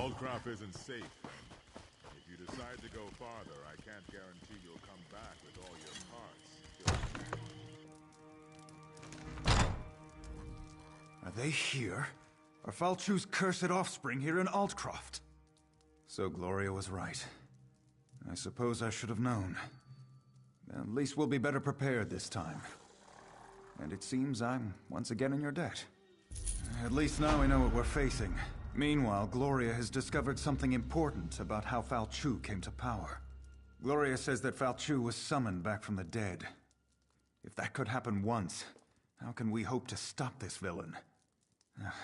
Aldcroft isn't safe. If you decide to go farther, I can't guarantee you'll come back with all your parts. Are they here? Are Falchu's cursed offspring here in Aldcroft? So Gloria was right. I suppose I should have known. At least we'll be better prepared this time. And it seems I'm once again in your debt. At least now we know what we're facing. Meanwhile, Gloria has discovered something important about how Falchu came to power. Gloria says that Falchu was summoned back from the dead. If that could happen once, how can we hope to stop this villain?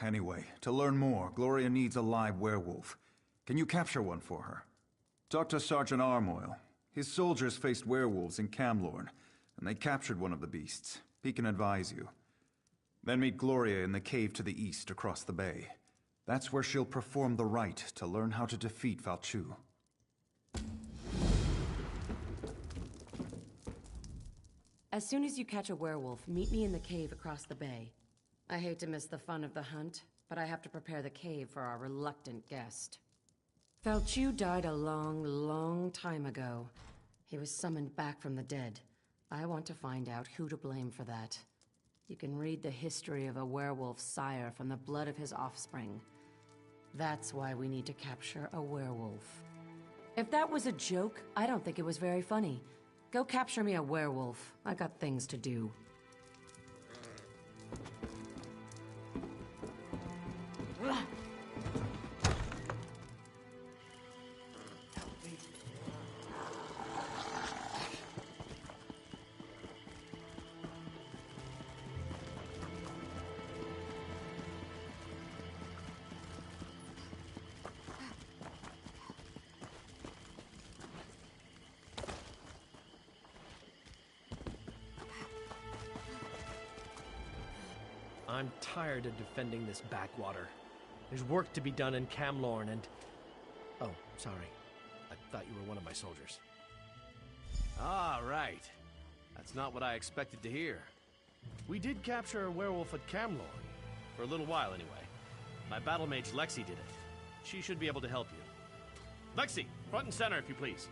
Anyway, to learn more, Gloria needs a live werewolf. Can you capture one for her? Talk to Sergeant Armoyle. His soldiers faced werewolves in Camlorn, and they captured one of the beasts. He can advise you. Then meet Gloria in the cave to the east across the bay. That's where she'll perform the rite to learn how to defeat Falchu. As soon as you catch a werewolf, meet me in the cave across the bay. I hate to miss the fun of the hunt, but I have to prepare the cave for our reluctant guest. Falchu died a long, long time ago. He was summoned back from the dead. I want to find out who to blame for that. You can read the history of a werewolf's sire from the blood of his offspring. That's why we need to capture a werewolf. If that was a joke, I don't think it was very funny. Go capture me a werewolf. I got things to do. I'm tired of defending this backwater. There's work to be done in Camlorn and... Oh, sorry. I thought you were one of my soldiers. Ah, right. That's not what I expected to hear. We did capture a werewolf at Camlorn. For a little while, anyway. My battle mage Lexi did it. She should be able to help you. Lexi, front and center, if you please.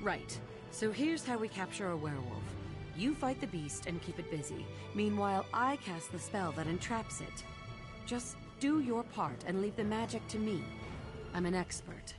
Right. So here's how we capture a werewolf. You fight the beast and keep it busy. Meanwhile, I cast the spell that entraps it. Just do your part and leave the magic to me. I'm an expert.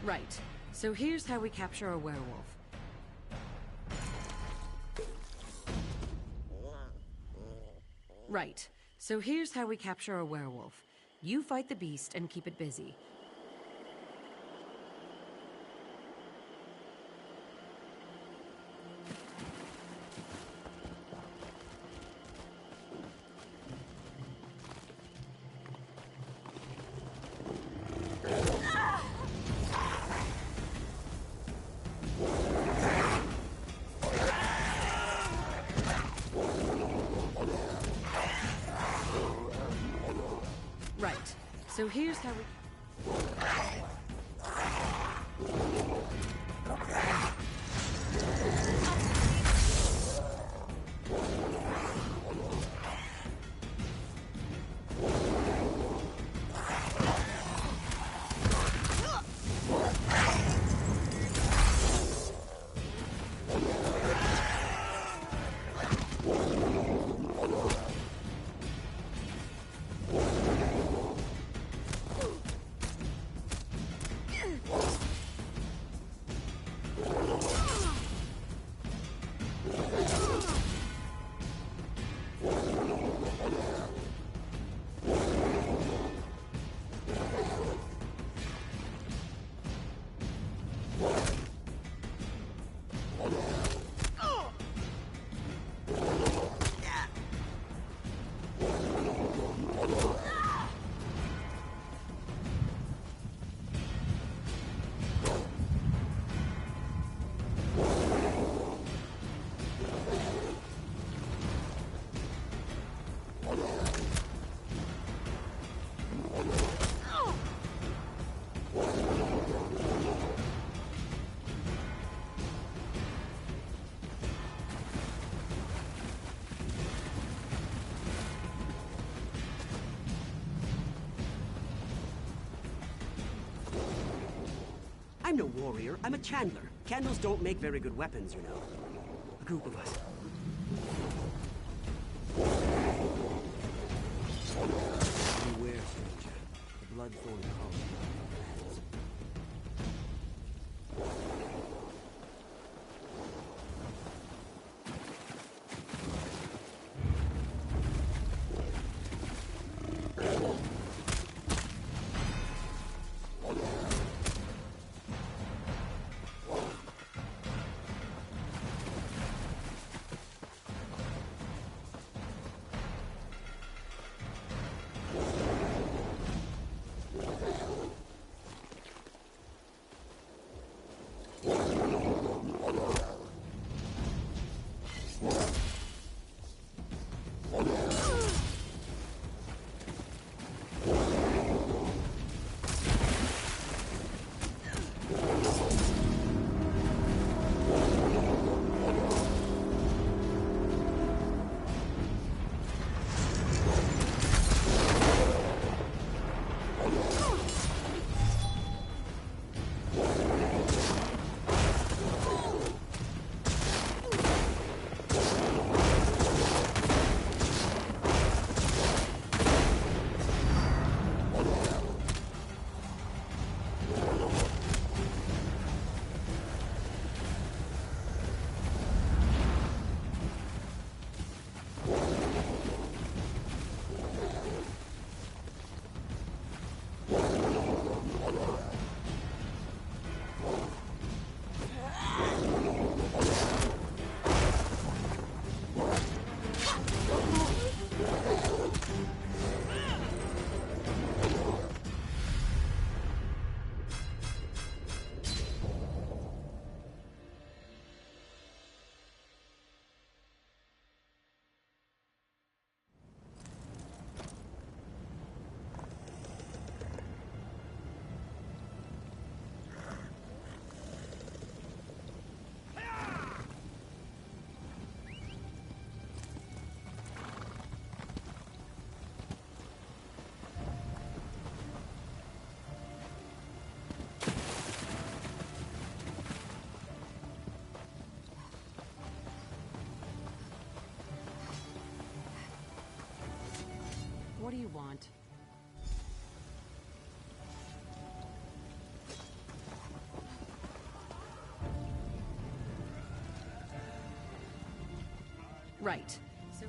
Right. So here's how we capture a werewolf. Right. So here's how we capture a werewolf. You fight the beast and keep it busy. Right. So here's how we... I'm no warrior. I'm a chandler. Candles don't make very good weapons, you know. A group of us. Beware, stranger. The Bloodthorn calls. What do you want? Right. So...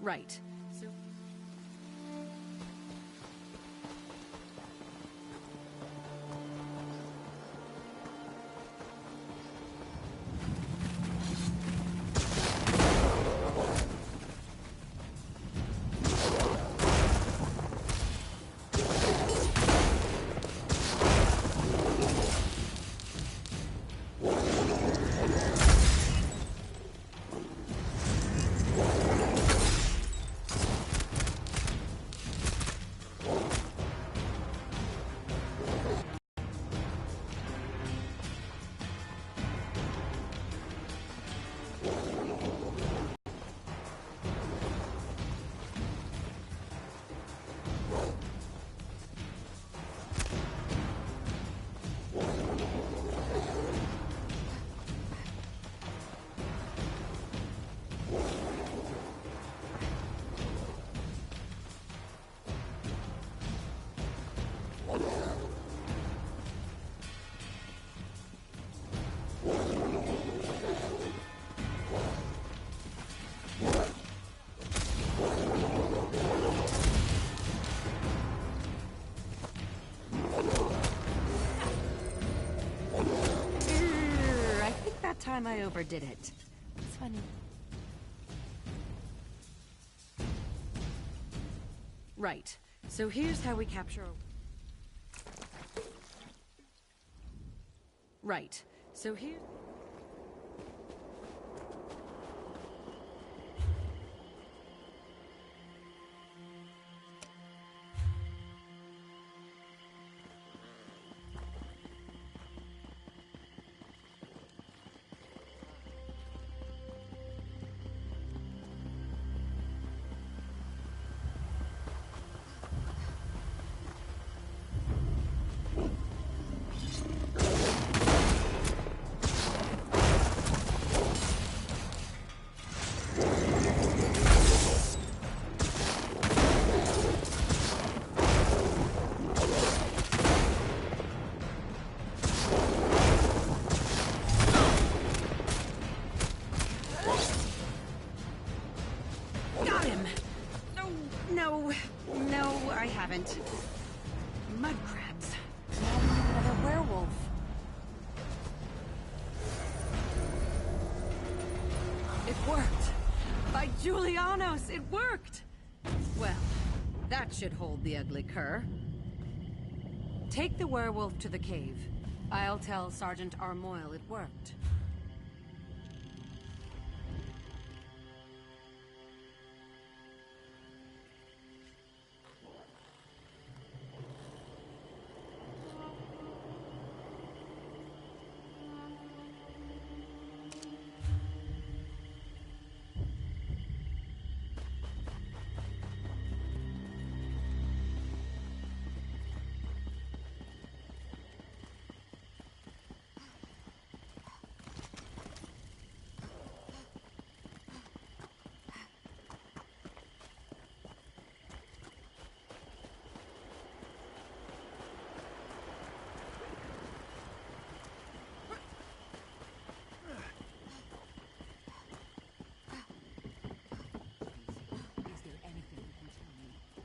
Right. So... that time I overdid it. It's funny. Right. So here's how we capture... Right. So here... Mud crabs. Another werewolf. It worked! By Julianos, it worked! Well, that should hold the ugly cur. Take the werewolf to the cave. I'll tell Sergeant Armoyle it worked.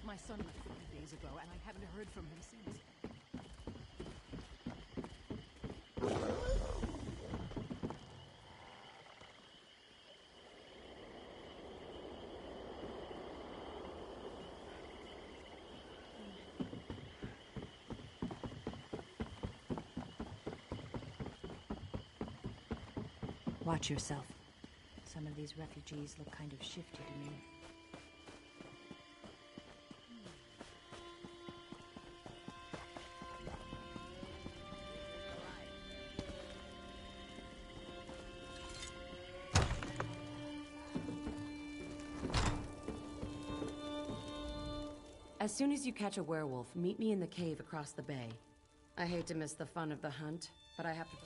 My son left 5 days ago, and I haven't heard from him since. Watch yourself. Some of these refugees look kind of shifty to me. As soon as you catch a werewolf, meet me in the cave across the bay. I hate to miss the fun of the hunt, but I have to...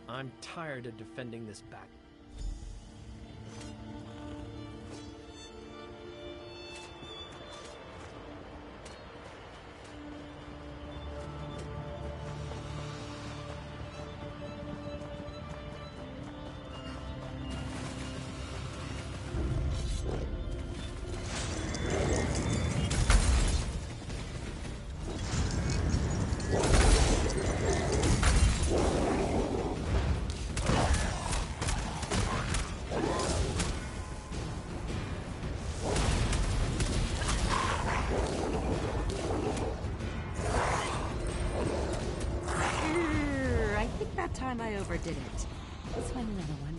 I'm tired of defending this back. Time I overdid it. Let's find another one.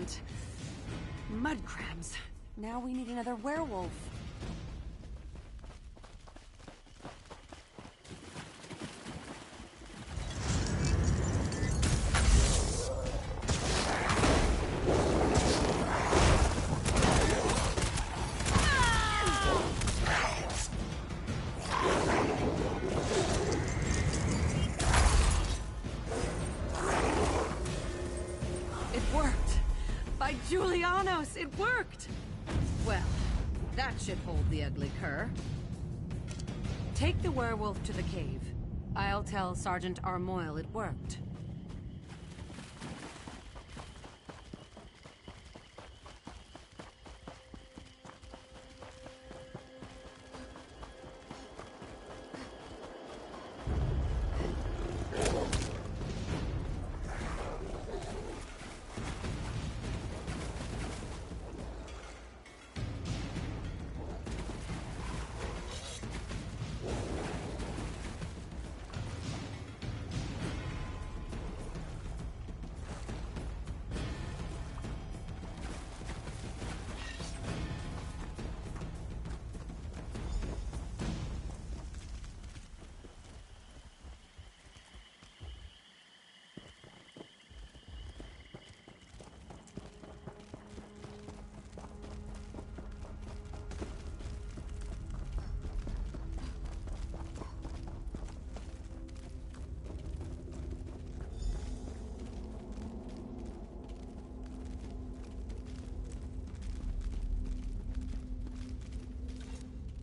went. Mud crabs. Now we need another werewolf. Julianos, it worked! Well, that should hold the ugly cur. Take the werewolf to the cave. I'll tell Sergeant Armoyle it worked.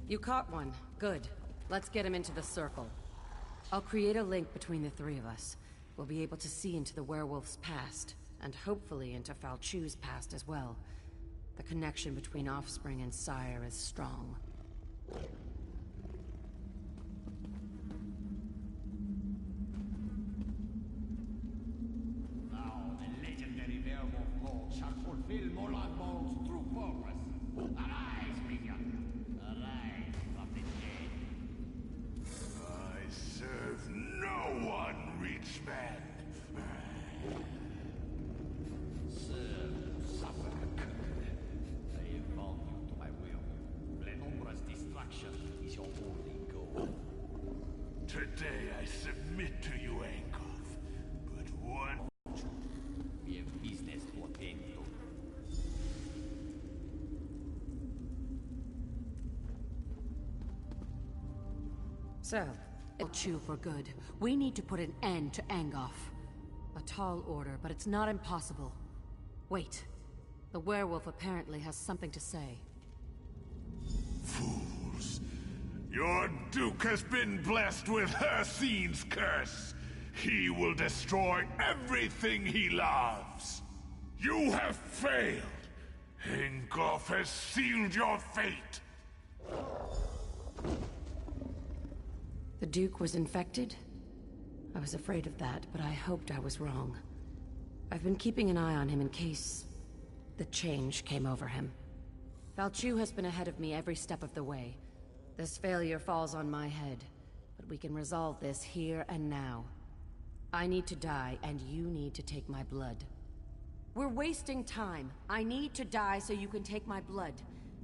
You caught one. Good. Let's get him into the circle. I'll create a link between the three of us. We'll be able to see into the werewolf's past, and hopefully into Falchu's past as well. The connection between offspring and sire is strong. Now the legendary werewolf mode shall fulfill Molag Mold's true purpose. Arise, minion! Arise from the dead. I serve no one, rich man. Serve, suffer. I have bound you to my will. Lenumbra's destruction is your only goal. Today I submit to you, Ankov. But one... We have business to attend to. So, it'll chew for good. We need to put an end to Angoff. A tall order, but it's not impossible. Wait. The werewolf apparently has something to say. Fools. Your Duke has been blessed with Hircine's curse. He will destroy everything he loves. You have failed. Angoff has sealed your fate. The Duke was infected? I was afraid of that, but I hoped I was wrong. I've been keeping an eye on him in case the change came over him. Falchu has been ahead of me every step of the way. This failure falls on my head, but we can resolve this here and now. I need to die, and you need to take my blood. We're wasting time. I need to die so you can take my blood.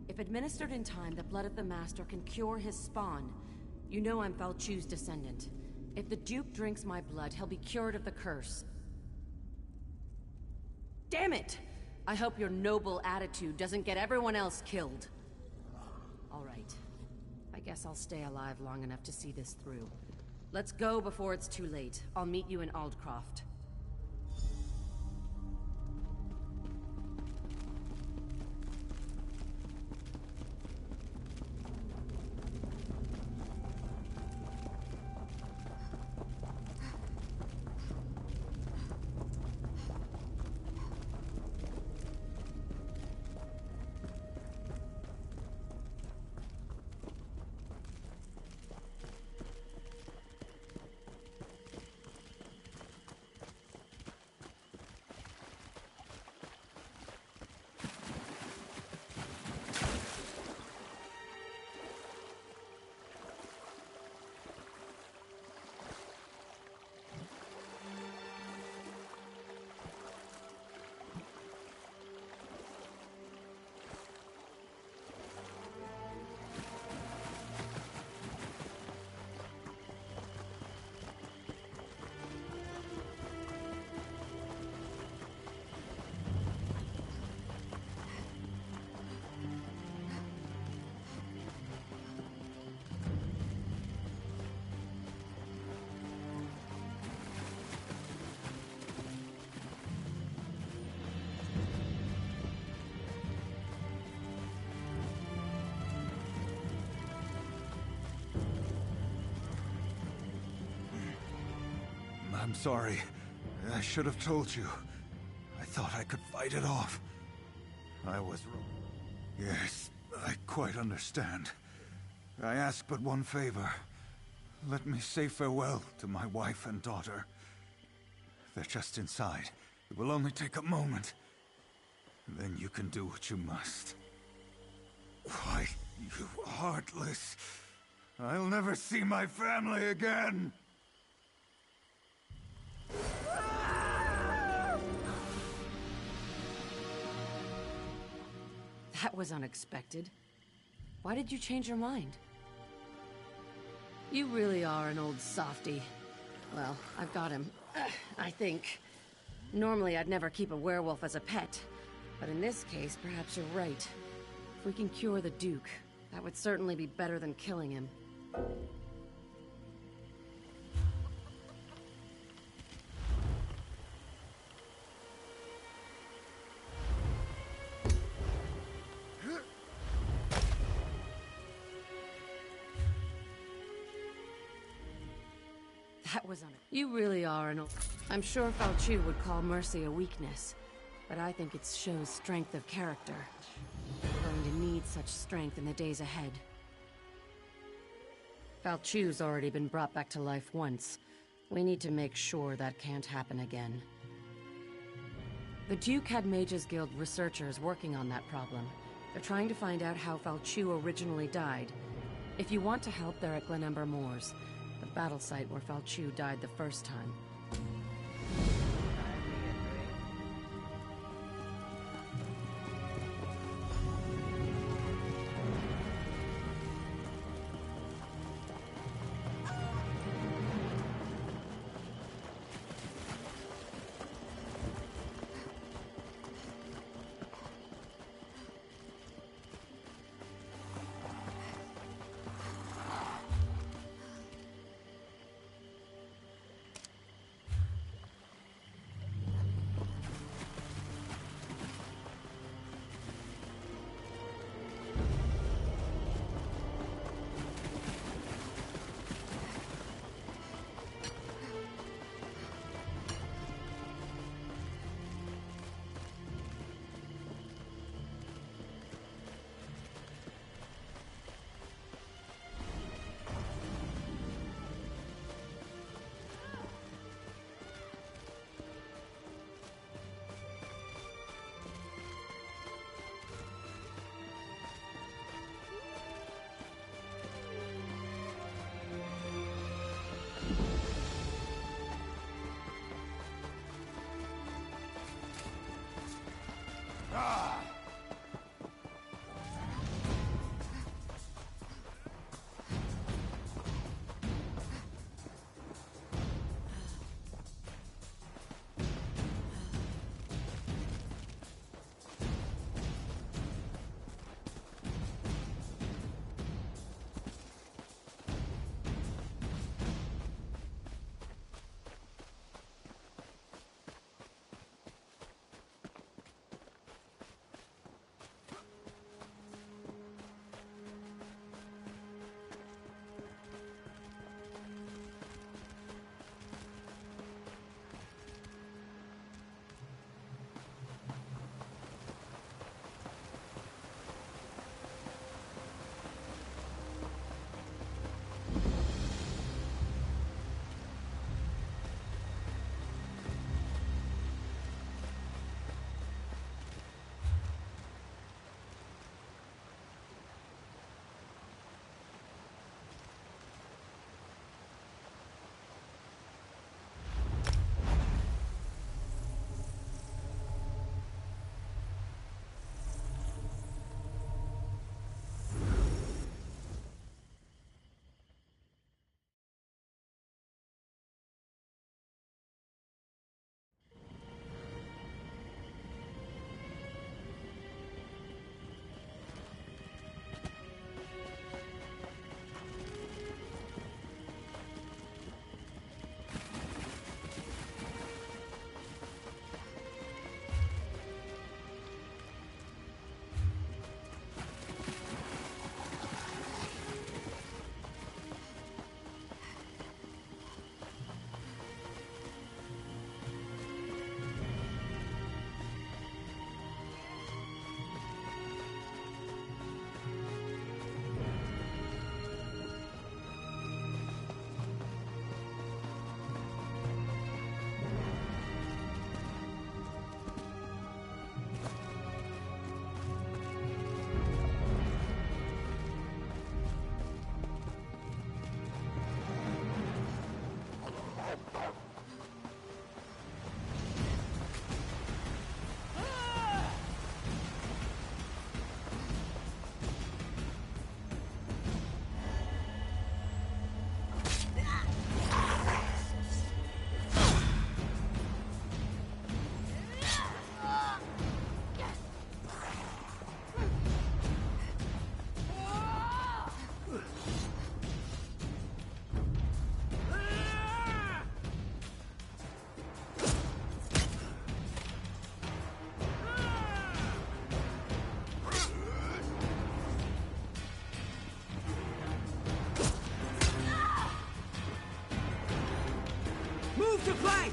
If administered in time, the blood of the Master can cure his spawn. You know I'm Falchu's descendant. If the Duke drinks my blood, he'll be cured of the curse. Damn it! I hope your noble attitude doesn't get everyone else killed. All right. I guess I'll stay alive long enough to see this through. Let's go before it's too late. I'll meet you in Aldcroft. I'm sorry. I should have told you. I thought I could fight it off. I was wrong. Yes, I quite understand. I ask but one favor. Let me say farewell to my wife and daughter. They're just inside. It will only take a moment. Then you can do what you must. Why, you heartless... I'll never see my family again! That was unexpected. Why did you change your mind? You really are an old softy. Well, I've got him. I think. Normally, I'd never keep a werewolf as a pet. But in this case, perhaps you're right. If we can cure the Duke, that would certainly be better than killing him. That was You really are an old... I'm sure Falchu would call mercy a weakness, but I think it shows strength of character. We're going to need such strength in the days ahead. Falchu's already been brought back to life once. We need to make sure that can't happen again. The Duke had Mages Guild researchers working on that problem. They're trying to find out how Falchu originally died. If you want to help, they're at Glenember Moors, the battle site where Falchu died the first time. Move to flank!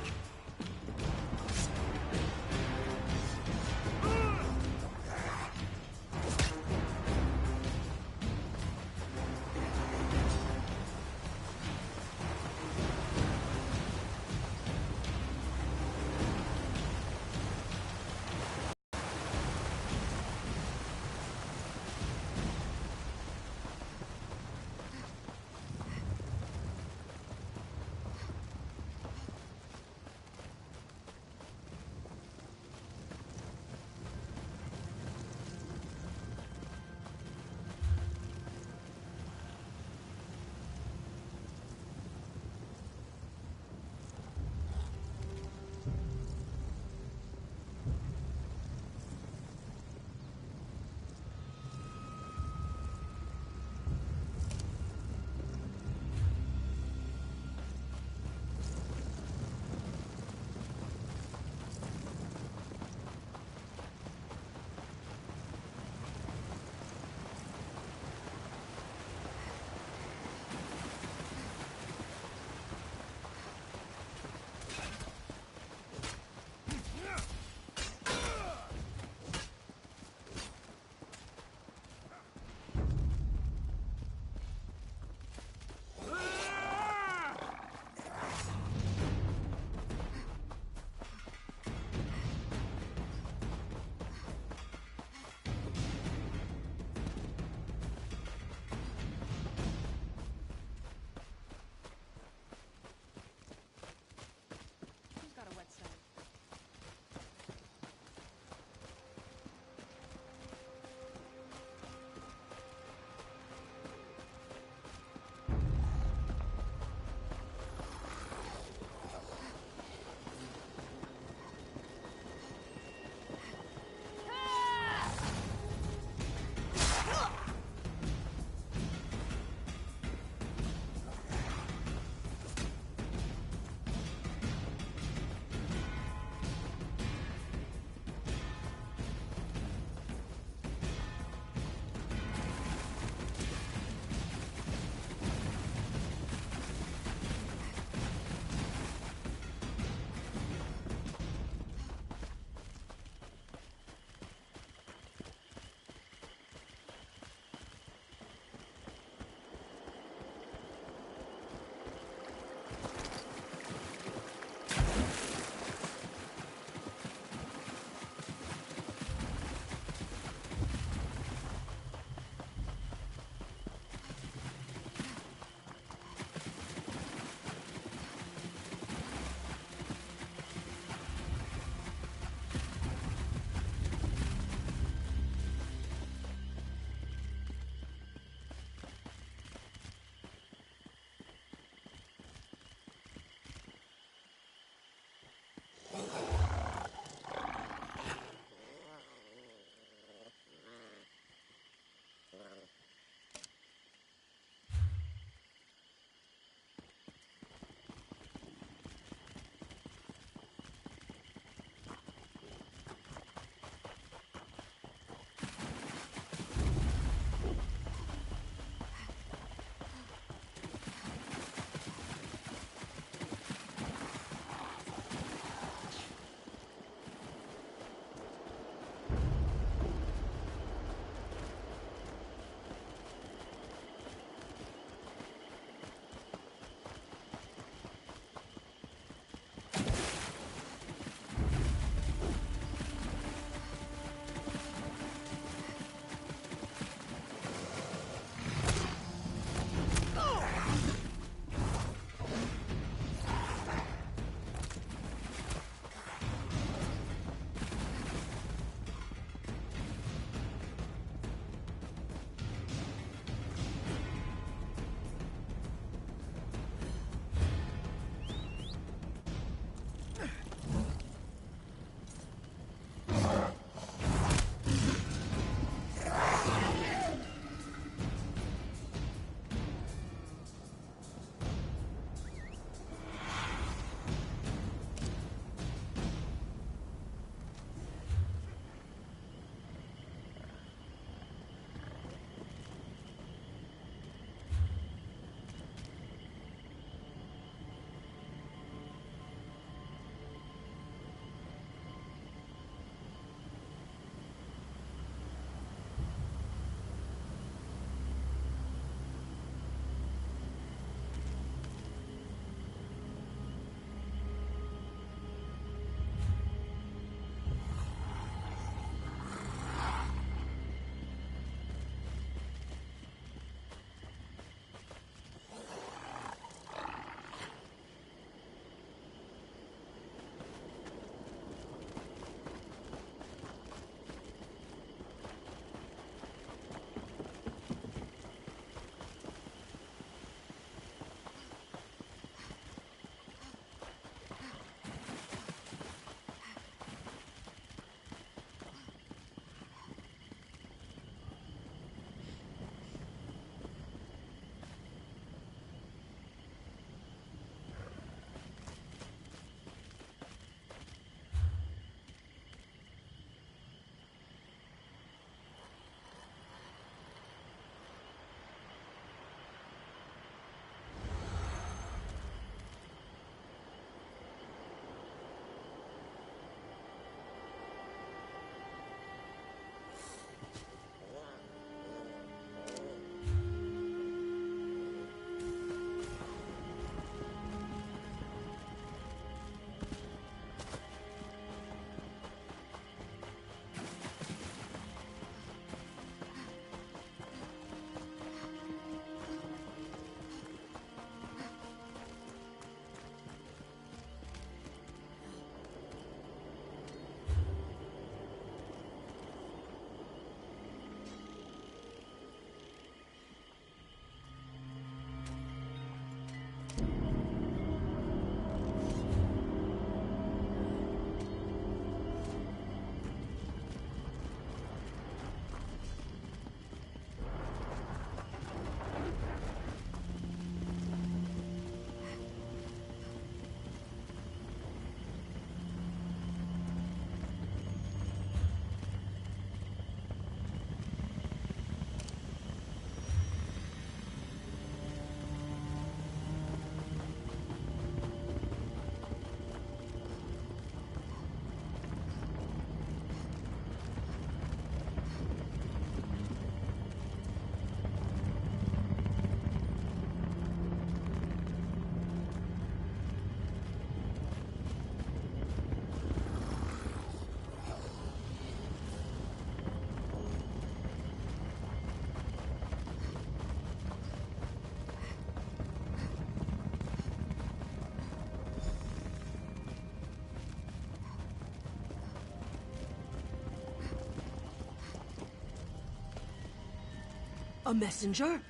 A messenger?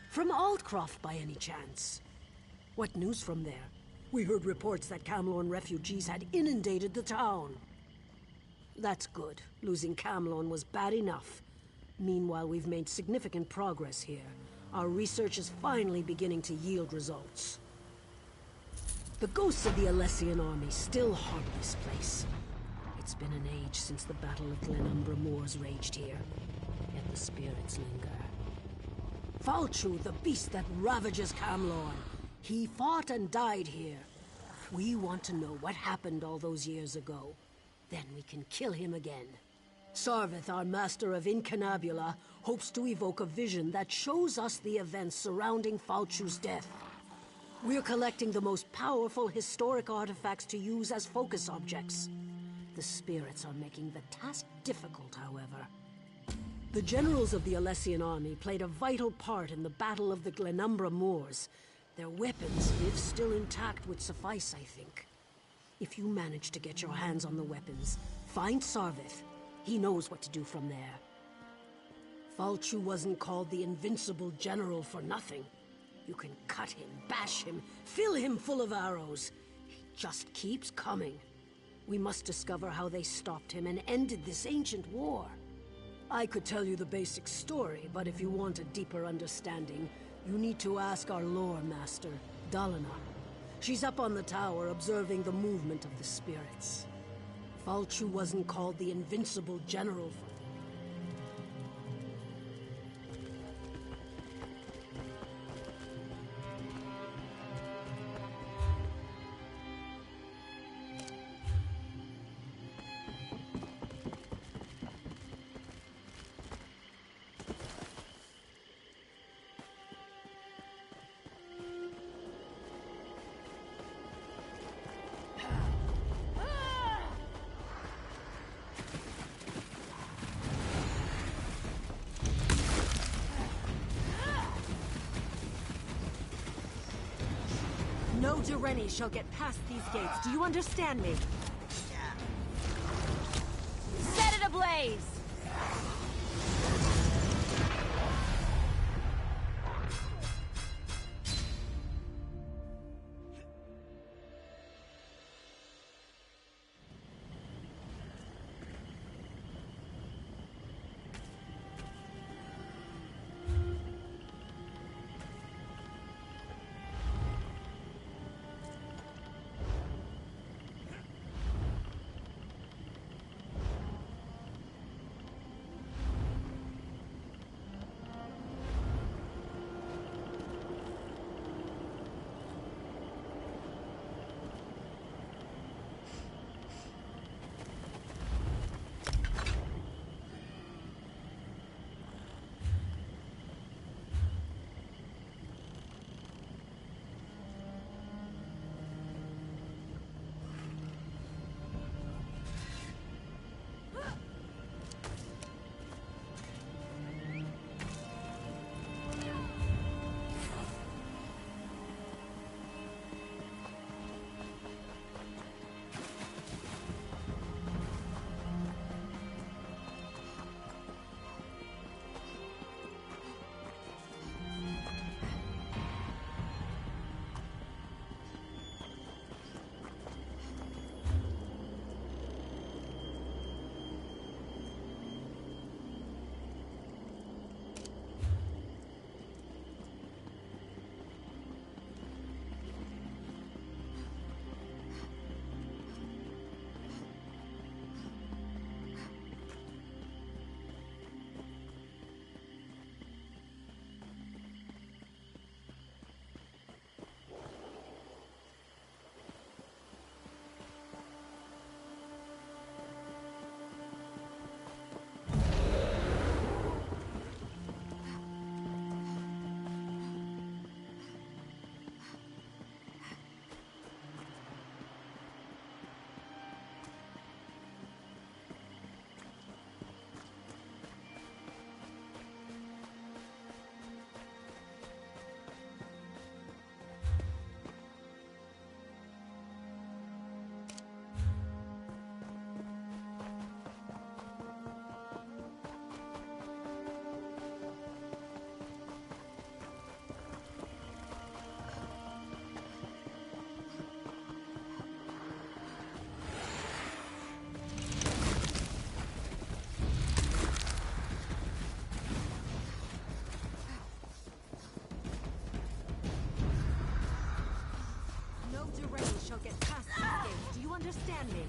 From Aldcroft, by any chance? What news from there? We heard reports that Camlorn refugees had inundated the town. That's good. Losing Camlorn was bad enough. Meanwhile, we've made significant progress here. Our research is finally beginning to yield results. The ghosts of the Alessian army still haunt this place. It's been an age since the Battle of Glenumbra Moors raged here, yet the spirits linger. Falchu, the beast that ravages Camlorn. He fought and died here. We want to know what happened all those years ago. Then we can kill him again. Sarvith, our master of Incunabula, hopes to evoke a vision that shows us the events surrounding Falchu's death. We're collecting the most powerful historic artifacts to use as focus objects. The spirits are making the task difficult, however. The generals of the Alessian army played a vital part in the Battle of the Glenumbra Moors. Their weapons, if still intact, would suffice, I think. If you manage to get your hands on the weapons, find Sarvith. He knows what to do from there. Falchu wasn't called the Invincible General for nothing. You can cut him, bash him, fill him full of arrows. He just keeps coming. We must discover how they stopped him and ended this ancient war. I could tell you the basic story, but if you want a deeper understanding, you need to ask our lore master, Dalina. She's up on the tower observing the movement of the spirits. Falchu wasn't called the Invincible General for... No Dureni shall get past these gates. Do you understand me? Set it ablaze! understand me.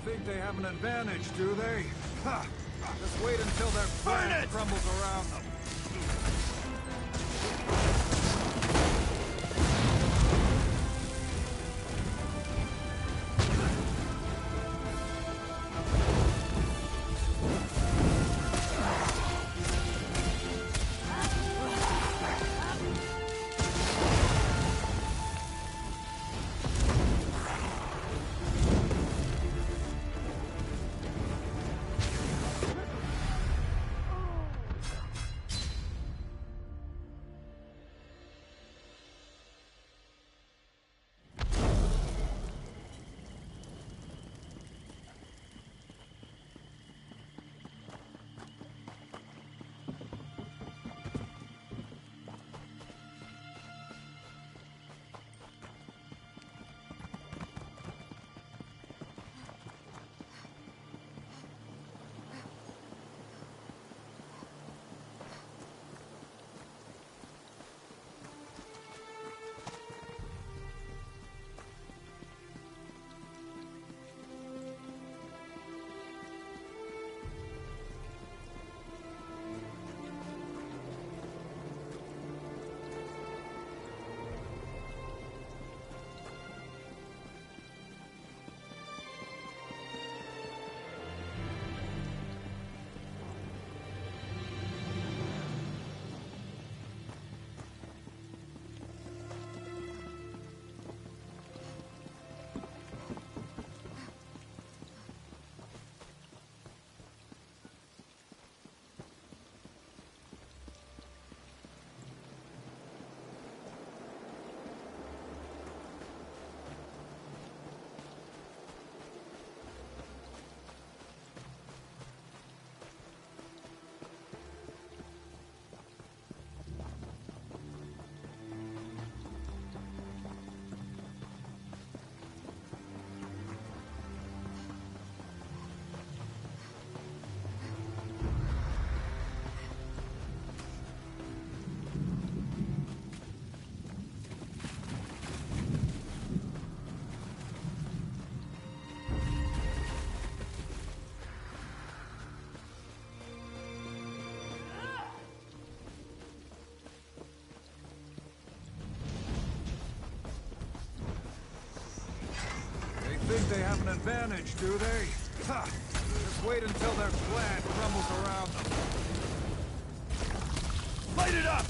Think they have an advantage, do they? Ha! Just wait until their plan crumbles around them. they have an advantage, do they? Ha! Just wait until their plan crumbles around them. Light it up!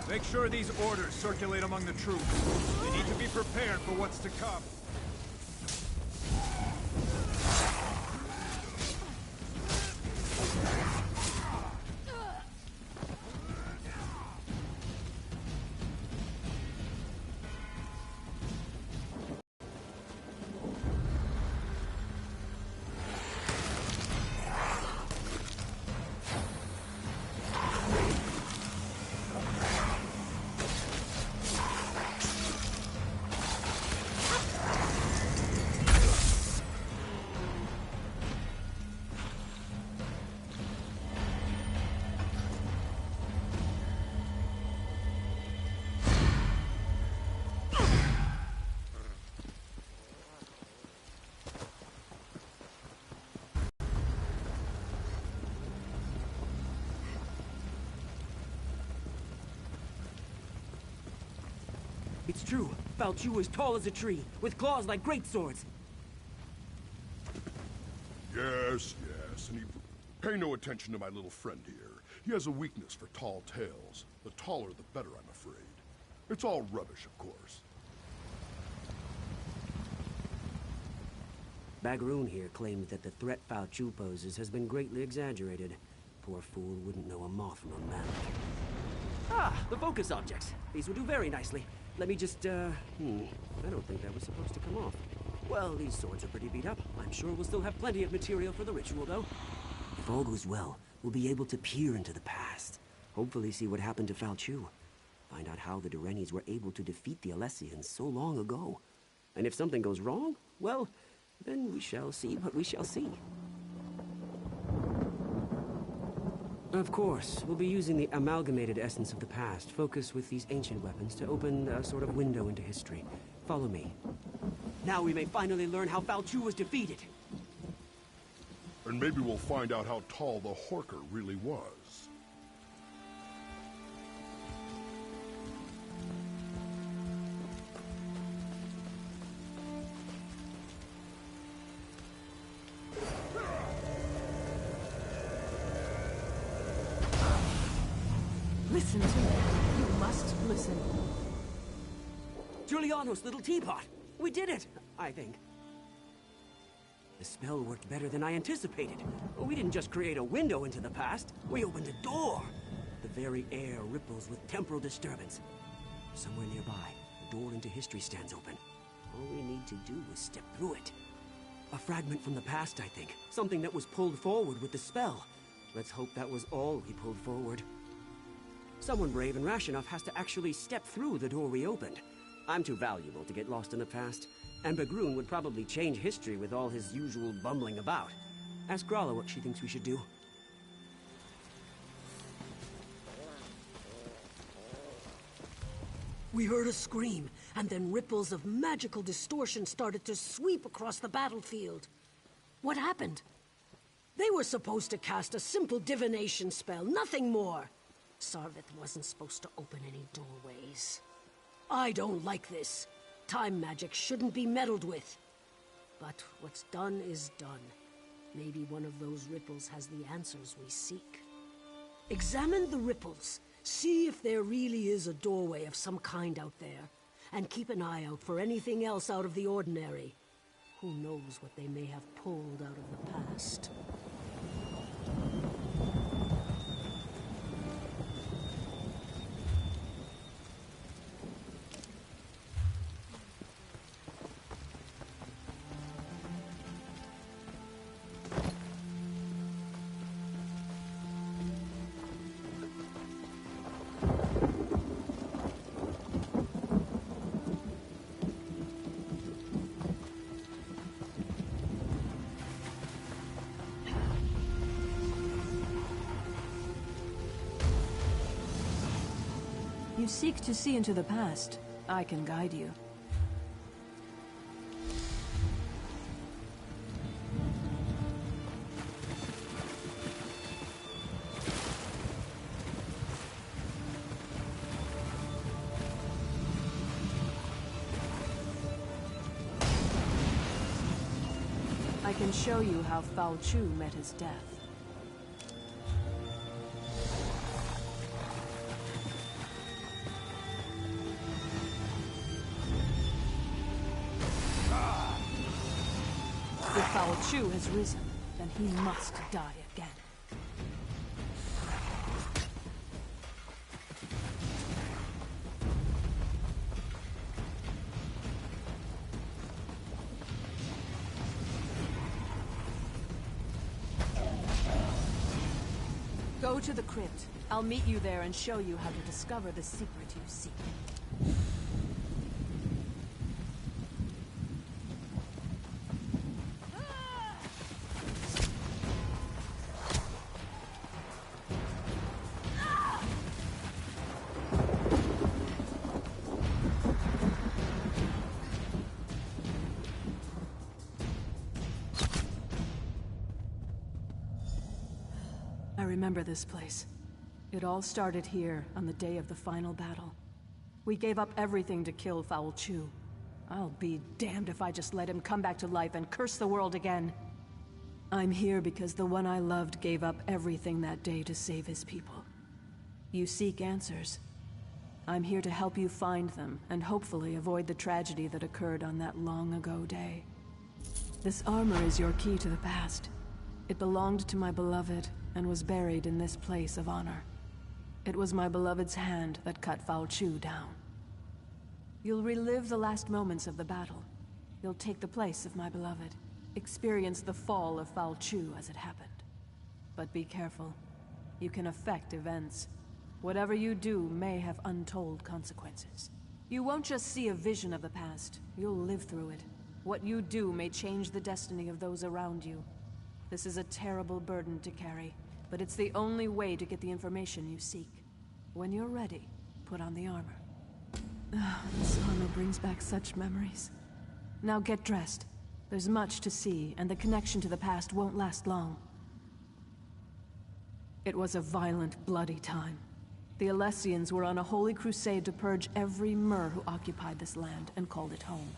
Make sure these orders circulate among the troops. They need to be prepared for what's to come. It's true. Falchu is tall as a tree, with claws like great swords. Yes, yes, and pay no attention to my little friend here. He has a weakness for tall tales. The taller the better, I'm afraid. It's all rubbish, of course. Bagroon here claims that the threat Fao Chu poses has been greatly exaggerated. Poor fool wouldn't know a moth from a mammoth. Ah, the focus objects. These will do very nicely. Let me just, I don't think that was supposed to come off. Well, these swords are pretty beat up. I'm sure we'll still have plenty of material for the ritual, though. If all goes well, we'll be able to peer into the past. Hopefully see what happened to Fao Chu. Find out how the Durenis were able to defeat the Alessians so long ago. And if something goes wrong, well, then we shall see what we shall see. Of course, we'll be using the amalgamated essence of the past, focused with these ancient weapons, to open a sort of window into history. Follow me. Now we may finally learn how Fao Chu was defeated. And maybe we'll find out how tall the Horker really was. Listen to me. You must listen. Giuliano's little teapot. We did it, I think. The spell worked better than I anticipated. We didn't just create a window into the past, we opened a door. The very air ripples with temporal disturbance. Somewhere nearby, a door into history stands open. All we need to do is step through it. A fragment from the past, I think. Something that was pulled forward with the spell. Let's hope that was all we pulled forward. Someone brave and rash enough has to actually step through the door we opened. I'm too valuable to get lost in the past, and Bagroon would probably change history with all his usual bumbling about. Ask Grala what she thinks we should do. We heard a scream, and then ripples of magical distortion started to sweep across the battlefield. What happened? They were supposed to cast a simple divination spell, nothing more. Sarvith wasn't supposed to open any doorways. I don't like this. Time magic shouldn't be meddled with. But what's done is done. Maybe one of those ripples has the answers we seek. Examine the ripples. See if there really is a doorway of some kind out there. And keep an eye out for anything else out of the ordinary. Who knows what they may have pulled out of the past. You seek to see into the past. I can guide you. I can show you how Fao Chu met his death. If Fao Chu has risen, then he must die again. Go to the crypt. I'll meet you there and show you how to discover the secret you seek. I remember this place. It all started here on the day of the final battle. We gave up everything to kill Fao Chu. I'll be damned if I just let him come back to life and curse the world again. I'm here because the one I loved gave up everything that day to save his people. You seek answers. I'm here to help you find them, and hopefully avoid the tragedy that occurred on that long-ago day. This armor is your key to the past. It belonged to my beloved, and was buried in this place of honor. It was my beloved's hand that cut Falchu down. You'll relive the last moments of the battle. You'll take the place of my beloved, experience the fall of Falchu as it happened. But be careful. You can affect events. Whatever you do may have untold consequences. You won't just see a vision of the past, you'll live through it. What you do may change the destiny of those around you. This is a terrible burden to carry, but it's the only way to get the information you seek. When you're ready, put on the armor. This armor brings back such memories. Now get dressed. There's much to see, and the connection to the past won't last long. It was a violent, bloody time. The Alessians were on a holy crusade to purge every Mer who occupied this land and called it home.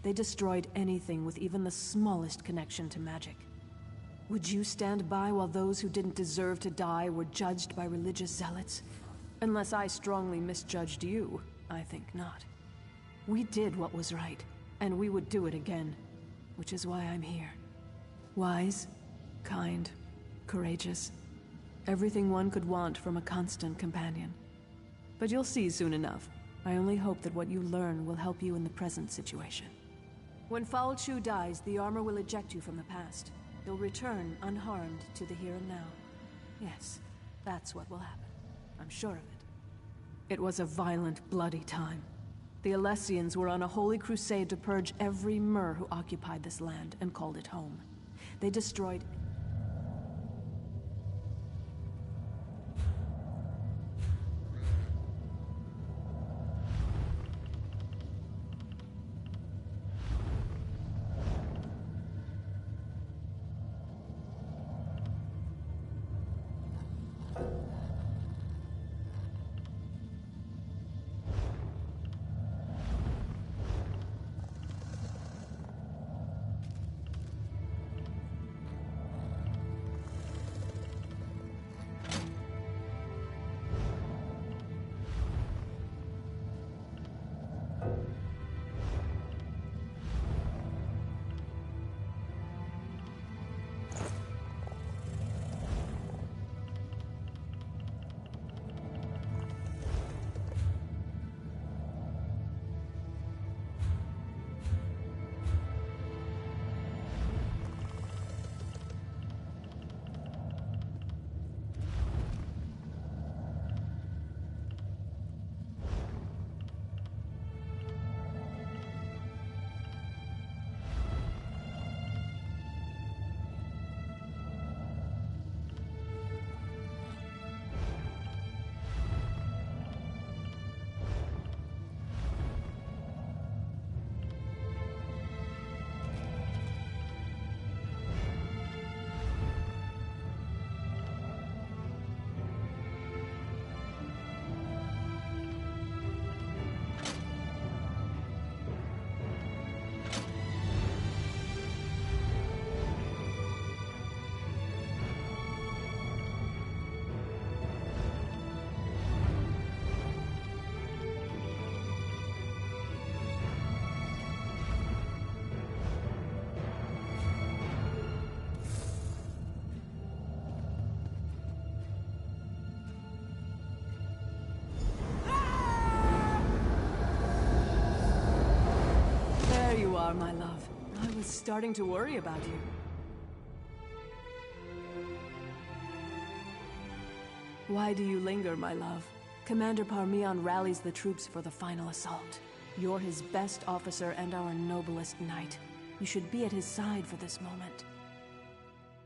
They destroyed anything with even the smallest connection to magic. Would you stand by while those who didn't deserve to die were judged by religious zealots? Unless I strongly misjudged you, I think not. We did what was right, and we would do it again, which is why I'm here. Wise, kind, courageous. Everything one could want from a constant companion. But you'll see soon enough. I only hope that what you learn will help you in the present situation. When Falchu dies, the armor will eject you from the past. You'll return unharmed to the here and now. Yes, that's what will happen. I'm sure of it. It was a violent, bloody time. The Alessians were on a holy crusade to purge every Mer who occupied this land and called it home. They destroyed... There you are, my love. I was starting to worry about you. Why do you linger, my love? Commander Parmion rallies the troops for the final assault. You're his best officer and our noblest knight. You should be at his side for this moment.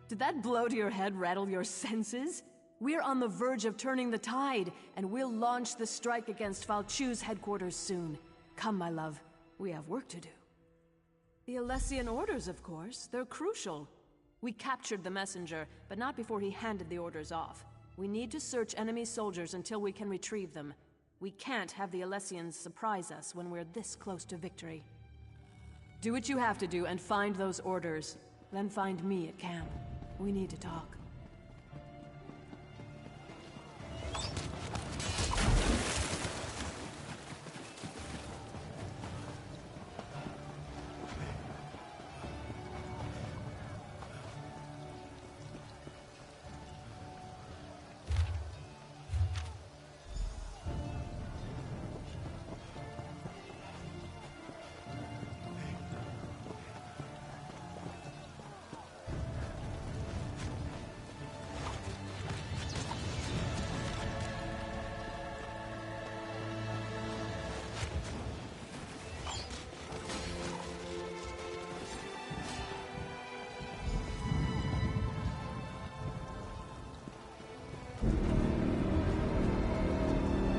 Did that blow to your head rattle your senses? We're on the verge of turning the tide, and we'll launch the strike against Falchu's headquarters soon. Come, my love. We have work to do. The Alessian orders, of course. They're crucial. We captured the messenger, but not before he handed the orders off. We need to search enemy soldiers until we can retrieve them. We can't have the Alessians surprise us when we're this close to victory. Do what you have to do and find those orders. Then find me at camp. We need to talk.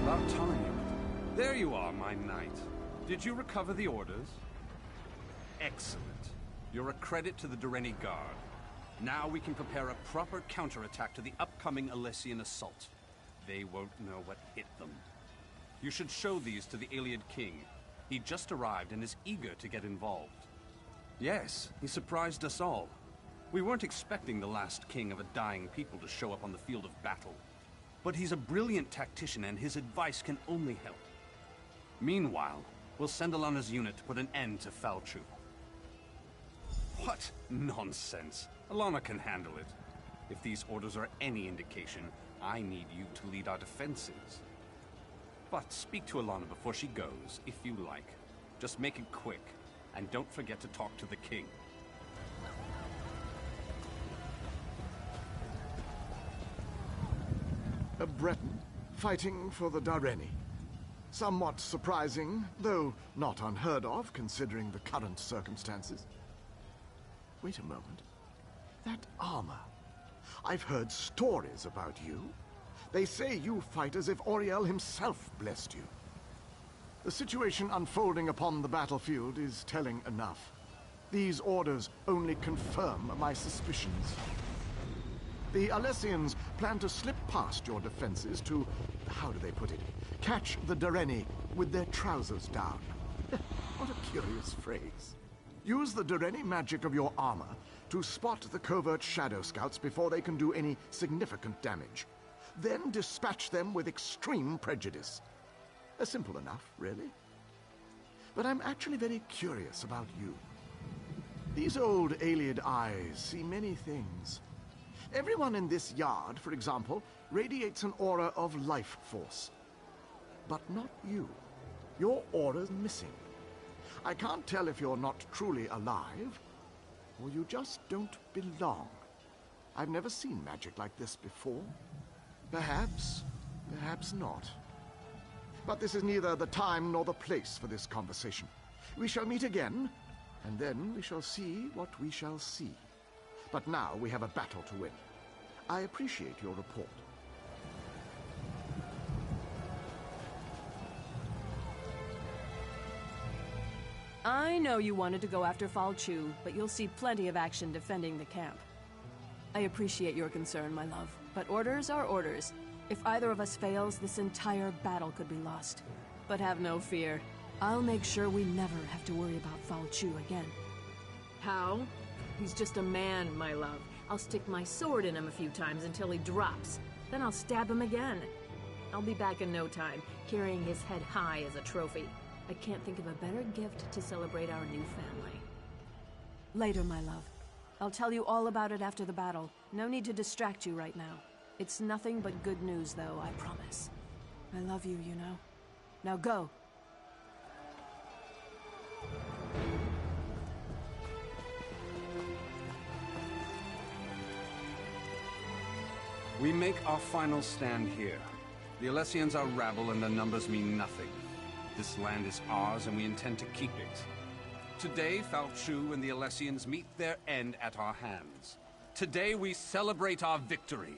About time. There you are, my knight. Did you recover the orders? Excellent. You're a credit to the Dureni Guard. Now we can prepare a proper counterattack to the upcoming Alessian assault. They won't know what hit them. You should show these to the Iliad King. He just arrived and is eager to get involved. Yes, he surprised us all. We weren't expecting the last king of a dying people to show up on the field of battle. But he's a brilliant tactician and his advice can only help. Meanwhile, we'll send Alana's unit to put an end to Falchu. What nonsense. Alana can handle it. If these orders are any indication, I need you to lead our defenses. But speak to Alana before she goes, if you like. Just make it quick, and don't forget to talk to the king. A Breton fighting for the Dureni. Somewhat surprising, though not unheard of, considering the current circumstances. Wait a moment. That armor. I've heard stories about you. They say you fight as if Auriel himself blessed you. The situation unfolding upon the battlefield is telling enough. These orders only confirm my suspicions. The Alessians plan to slip past your defenses to, how do they put it, catch the Dureni with their trousers down. What a curious phrase. Use the Dureni magic of your armor to spot the covert Shadow Scouts before they can do any significant damage. Then dispatch them with extreme prejudice. Simple enough, really. But I'm actually very curious about you. These old Iliad eyes see many things. Everyone in this yard, for example, radiates an aura of life force. But not you. Your aura's missing. I can't tell if you're not truly alive, or you just don't belong. I've never seen magic like this before. Perhaps, perhaps not. But this is neither the time nor the place for this conversation. We shall meet again, and then we shall see what we shall see. But now we have a battle to win. I appreciate your report. I know you wanted to go after Falchu, but you'll see plenty of action defending the camp. I appreciate your concern, my love, but orders are orders. If either of us fails, this entire battle could be lost. But have no fear. I'll make sure we never have to worry about Falchu again. How? He's just a man, my love. I'll stick my sword in him a few times until he drops. Then I'll stab him again. I'll be back in no time, carrying his head high as a trophy. I can't think of a better gift to celebrate our new family. Later, my love. I'll tell you all about it after the battle. No need to distract you right now. It's nothing but good news, though, I promise. I love you, you know. Now go. We make our final stand here. The Alessians are rabble and their numbers mean nothing. This land is ours and we intend to keep it. Today, Falchu and the Alessians meet their end at our hands. Today we celebrate our victory.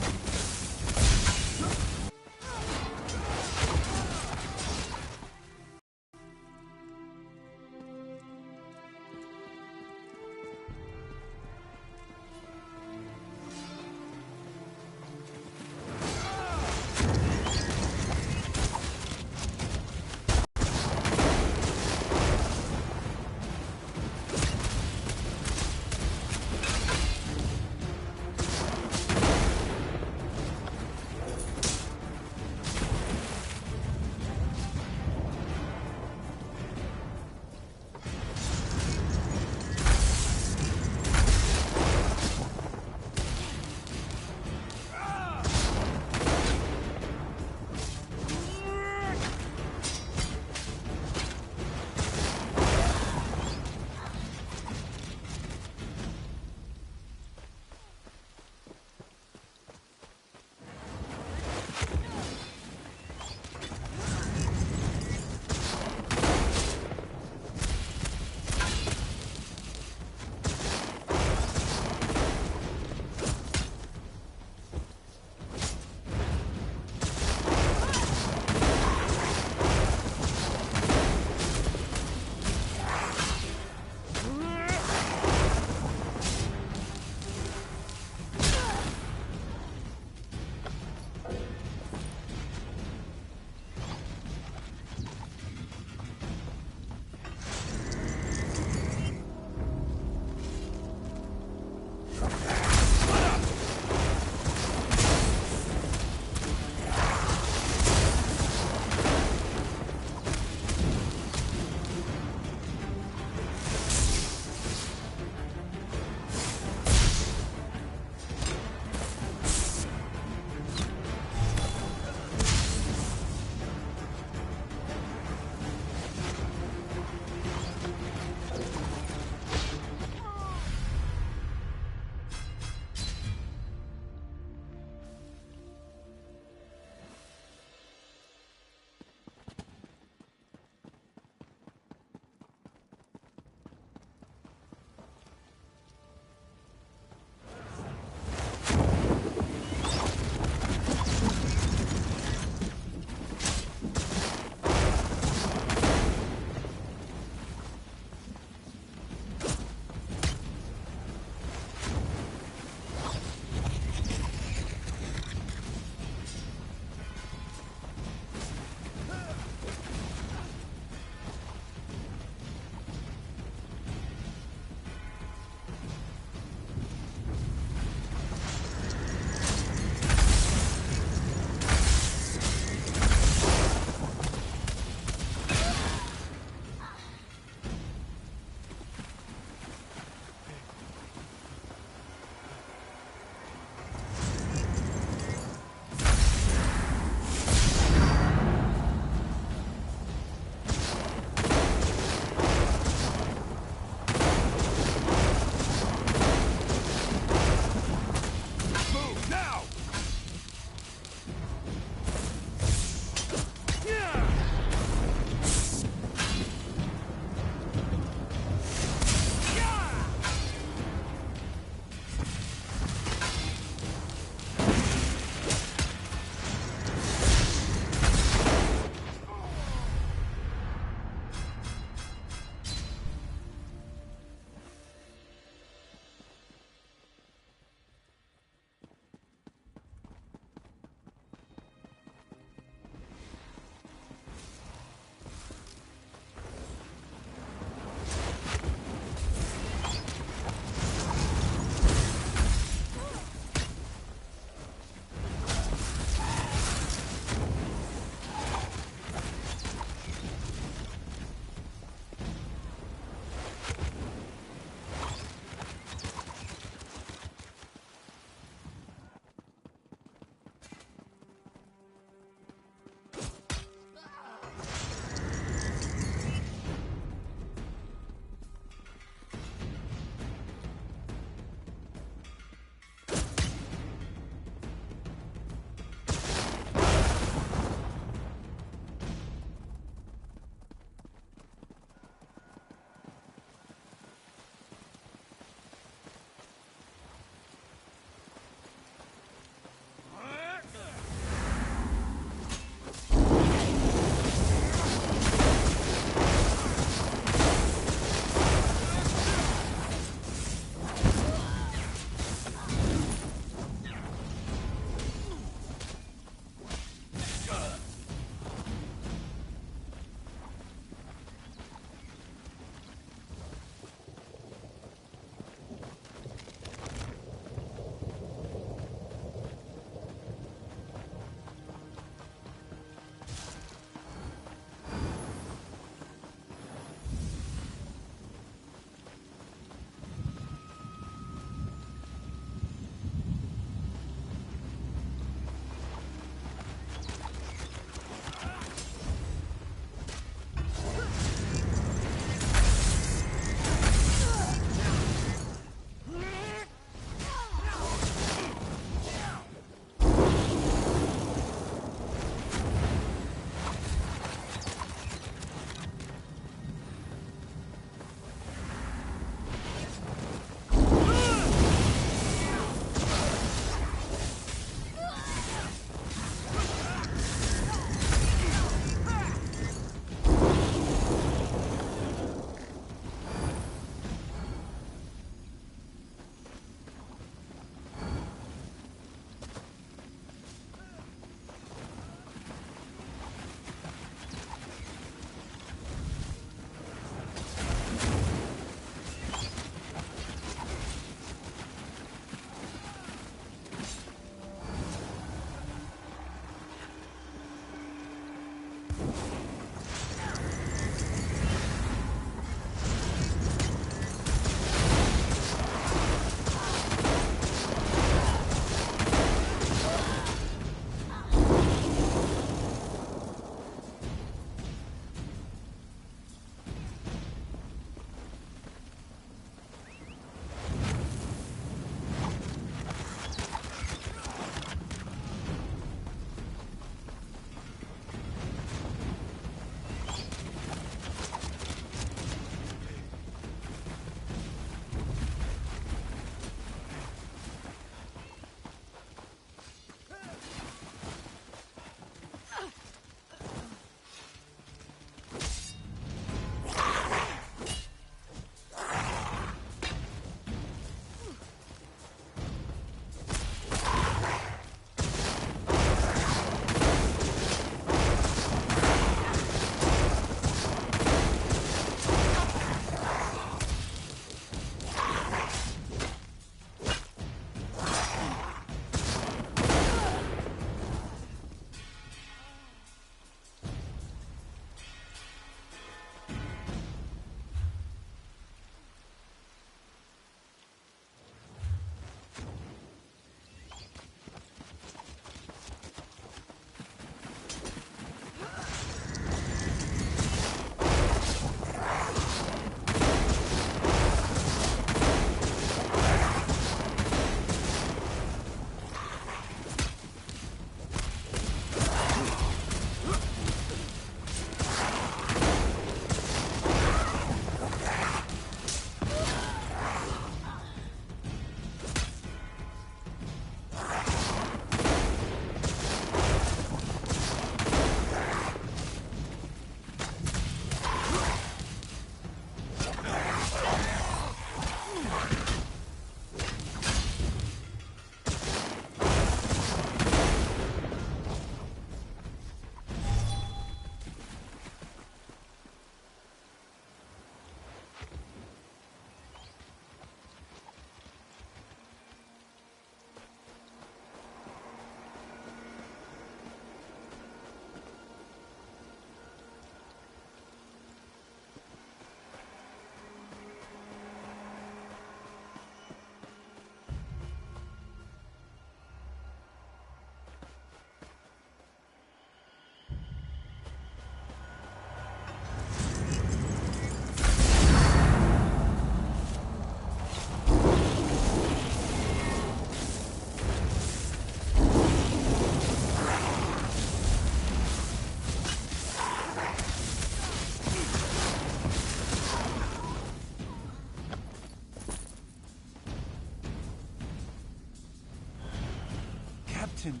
Captain.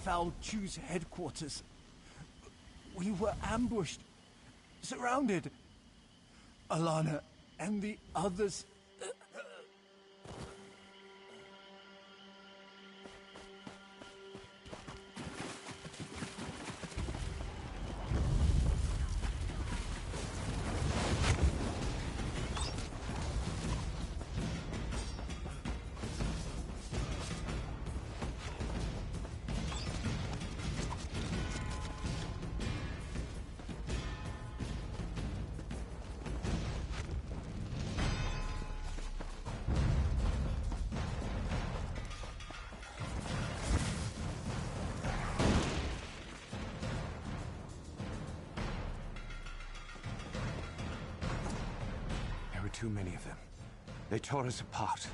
Foul Chew's headquarters. We were ambushed. Surrounded. Alana and the others. Too many of them. They tore us apart.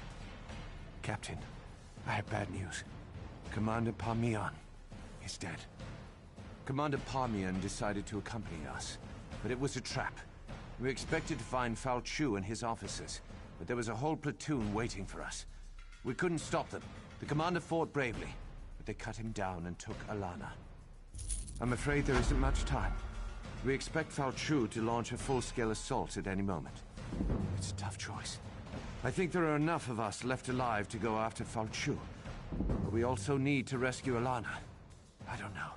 Captain, I have bad news. Commander Parmian is dead. Commander Parmian decided to accompany us, but it was a trap. We expected to find Foul Chew and his officers, but there was a whole platoon waiting for us. We couldn't stop them. The commander fought bravely, but they cut him down and took Alana. I'm afraid there isn't much time. We expect Foul Chew to launch a full-scale assault at any moment. It's a tough choice. I think there are enough of us left alive to go after Foul Chew. But we also need to rescue Alana. I don't know.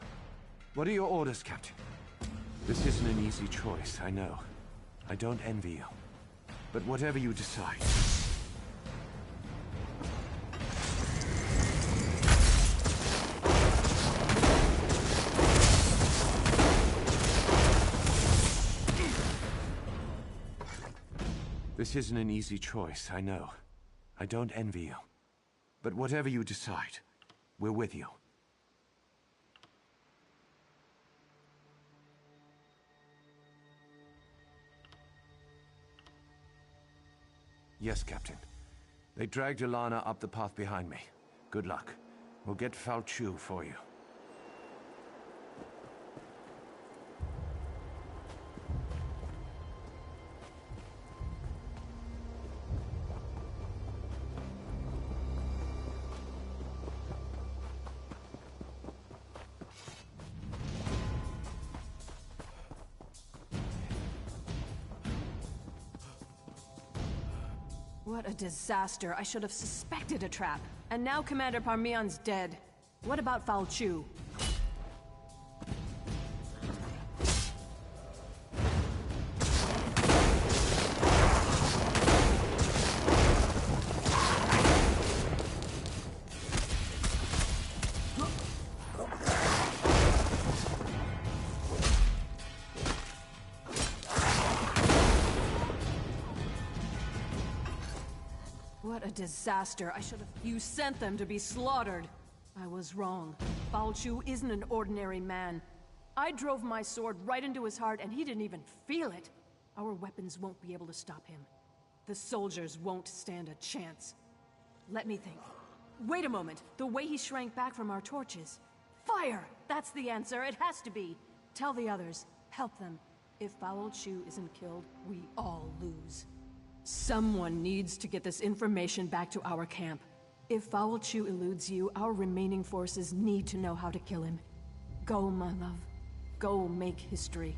What are your orders, Captain? This isn't an easy choice, I know. I don't envy you. But whatever you decide... This isn't an easy choice, I know. I don't envy you. But whatever you decide, we're with you. Yes, Captain. They dragged Alana up the path behind me. Good luck. We'll get Foul Chew for you. What a disaster. I should have suspected a trap. And now Commander Parmian's dead. What about Foul Chew? What a disaster. I should have... You sent them to be slaughtered. I was wrong. Foul Chew isn't an ordinary man. I drove my sword right into his heart and he didn't even feel it. Our weapons won't be able to stop him. The soldiers won't stand a chance. Let me think. Wait a moment. The way he shrank back from our torches. Fire! That's the answer. It has to be. Tell the others. Help them. If Foul Chew isn't killed, we all lose. Someone needs to get this information back to our camp. If Foul Chew eludes you, our remaining forces need to know how to kill him. Go, my love. Go make history.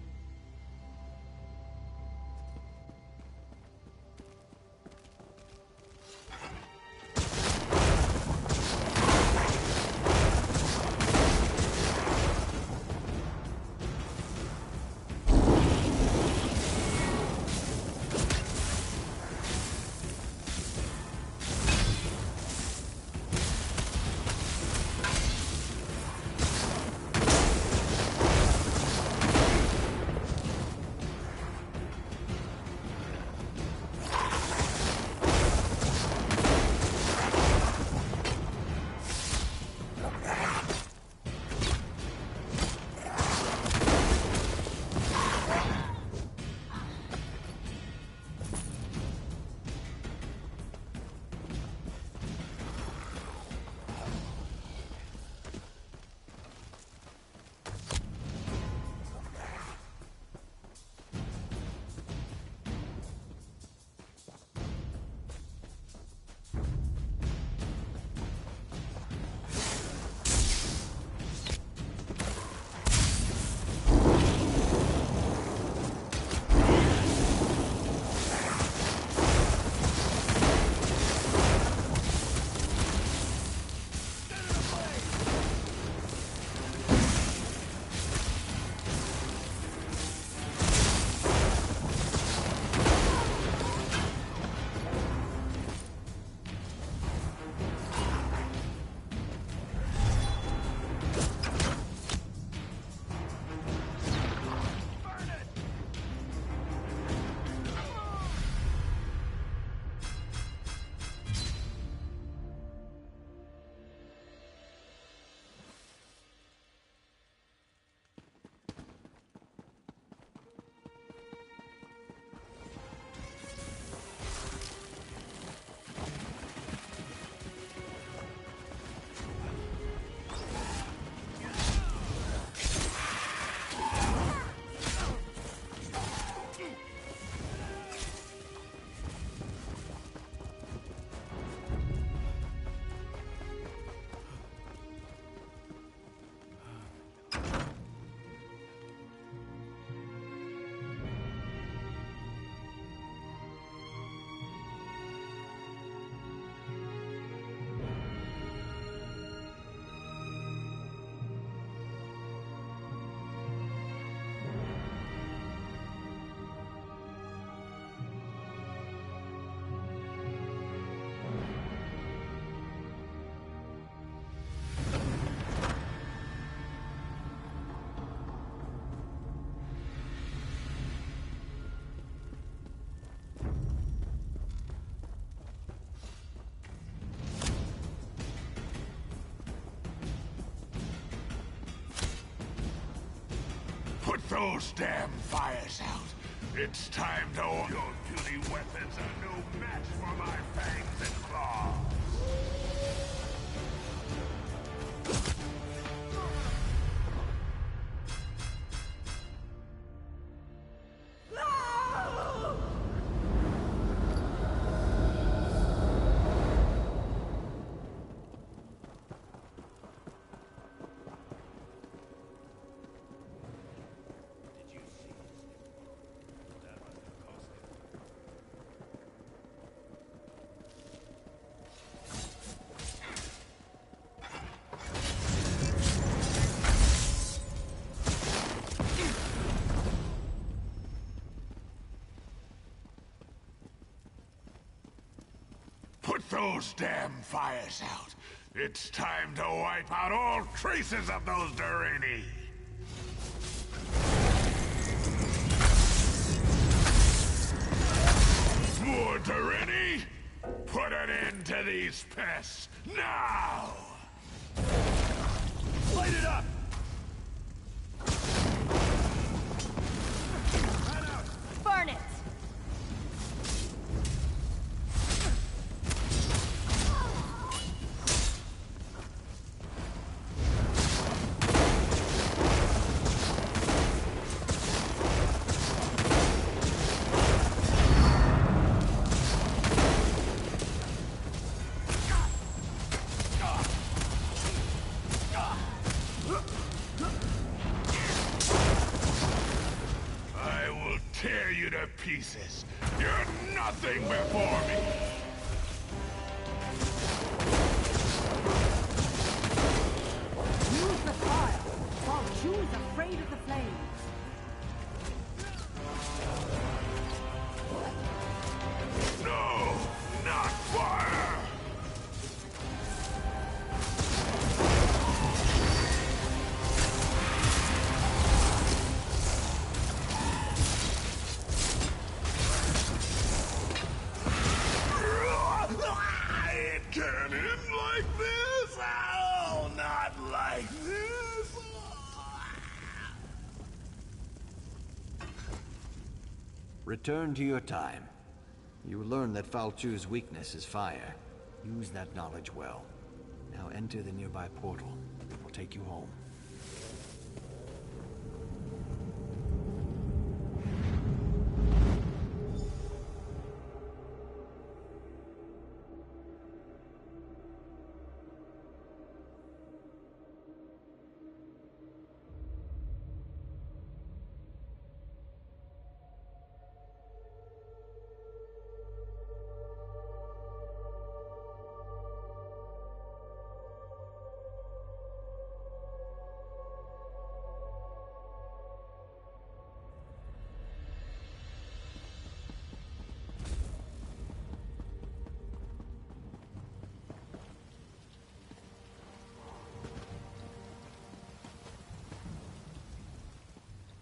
those damn fires out. It's time to... Your puny weapons are no match for my fangs and claws. Put those damn fires out. It's time to wipe out all traces of those Durrani. More Durrani? Put an end to these pests, now! Light it up! Burn it! Tear you to pieces. You're nothing before me. Use the fire. While Chu is afraid of the flames. No, not fire. Can't end like this! Oh, not like this! Return to your time. You learn that Falchu's weakness is fire. Use that knowledge well. Now enter the nearby portal. It will take you home.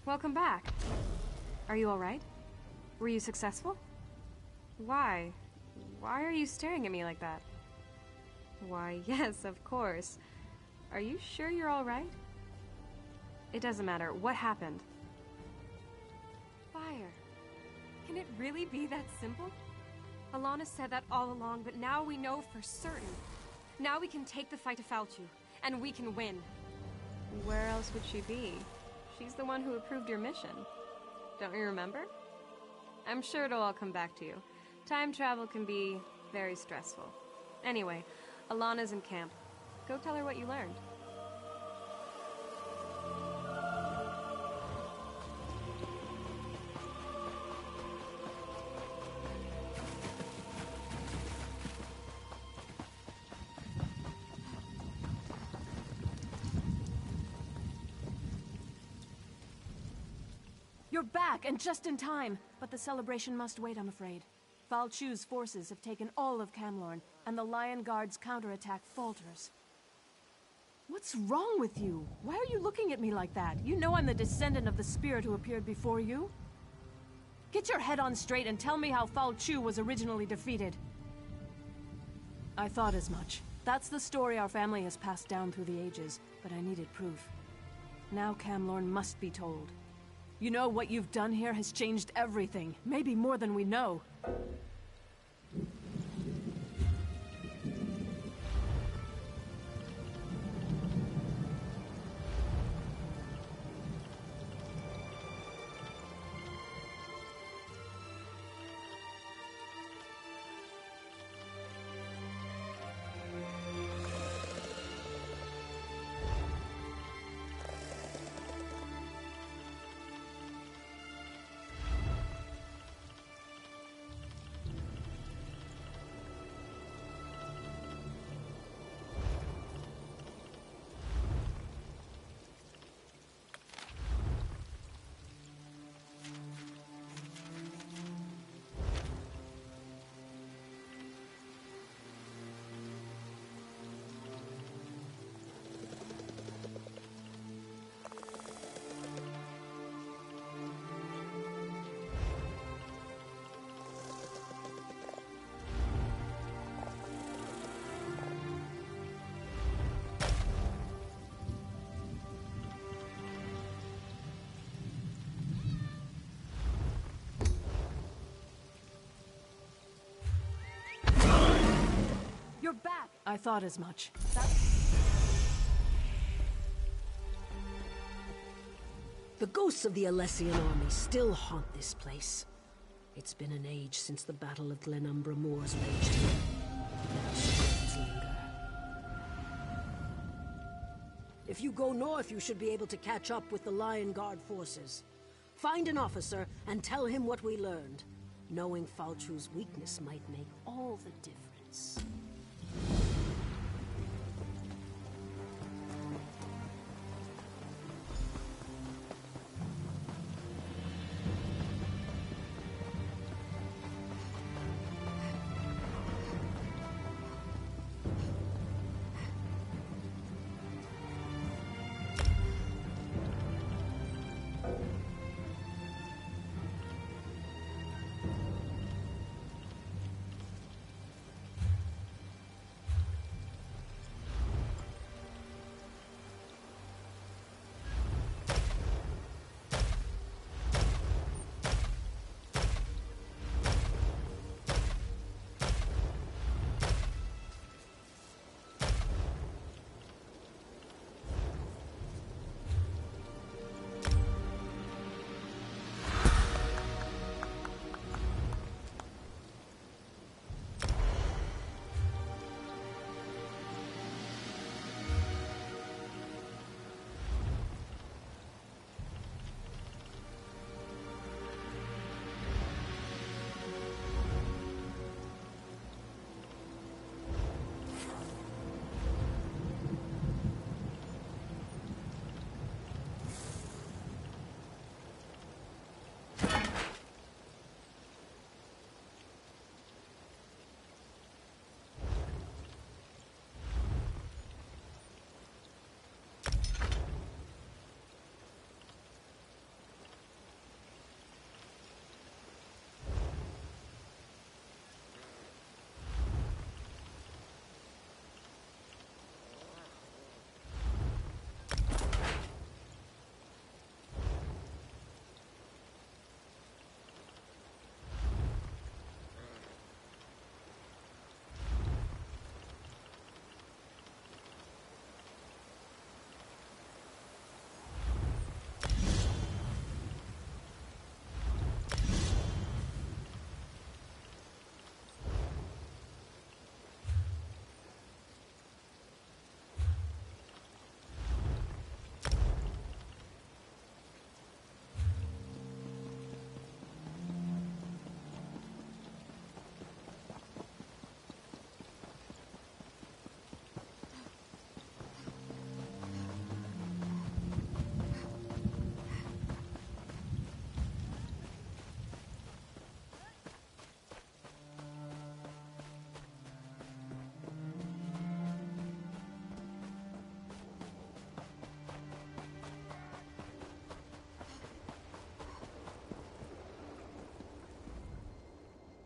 Welcome back. Are you all right? Were you successful? Why? Why are you staring at me like that? Why, yes, of course. Are you sure you're all right? It doesn't matter. What happened? Fire. Can it really be that simple? Alana said that all along, but now we know for certain. Now we can take the fight to Falchu, and we can win. Where else would she be? She's the one who approved your mission. Don't you remember? I'm sure it'll all come back to you. Time travel can be very stressful. Anyway, Alana's in camp. Go tell her what you learned. You're back, and just in time. But the celebration must wait, I'm afraid. Falchu's forces have taken all of Camlorn, and the Lion Guard's counterattack falters. What's wrong with you? Why are you looking at me like that? You know I'm the descendant of the spirit who appeared before you. Get your head on straight and tell me how Falchu was originally defeated. I thought as much. That's the story our family has passed down through the ages, but I needed proof. Now Camlorn must be told. You know, what you've done here has changed everything. Maybe more than we know. You're back! I thought as much. The ghosts of the Alessian army still haunt this place. It's been an age since the Battle of Glenumbra Moors raged here. Their spirits linger. If you go north, you should be able to catch up with the Lion Guard forces. Find an officer and tell him what we learned. Knowing Falchu's weakness might make all the difference.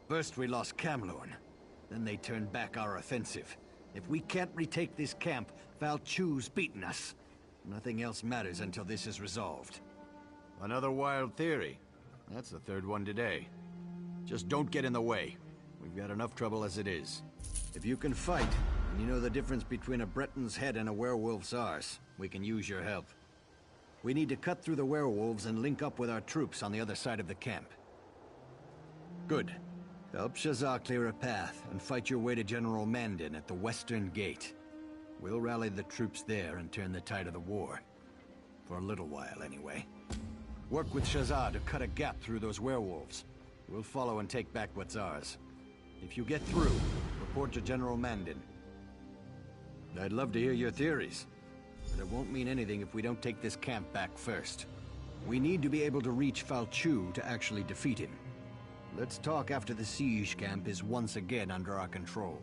First we lost Camlorn, then they turned back our offensive. If we can't retake this camp, Falchu's beaten us. Nothing else matters until this is resolved. Another wild theory. That's the third one today. Just don't get in the way. We've got enough trouble as it is. If you can fight, and you know the difference between a Breton's head and a werewolf's arse, we can use your help. We need to cut through the werewolves and link up with our troops on the other side of the camp. Good. Help Shazar clear a path and fight your way to General Mandin at the Western Gate. We'll rally the troops there and turn the tide of the war. For a little while, anyway. Work with Shazar to cut a gap through those werewolves. We'll follow and take back what's ours. If you get through, report to General Mandin. I'd love to hear your theories, but it won't mean anything if we don't take this camp back first. We need to be able to reach Falchu to actually defeat him. Let's talk after the siege camp is once again under our control.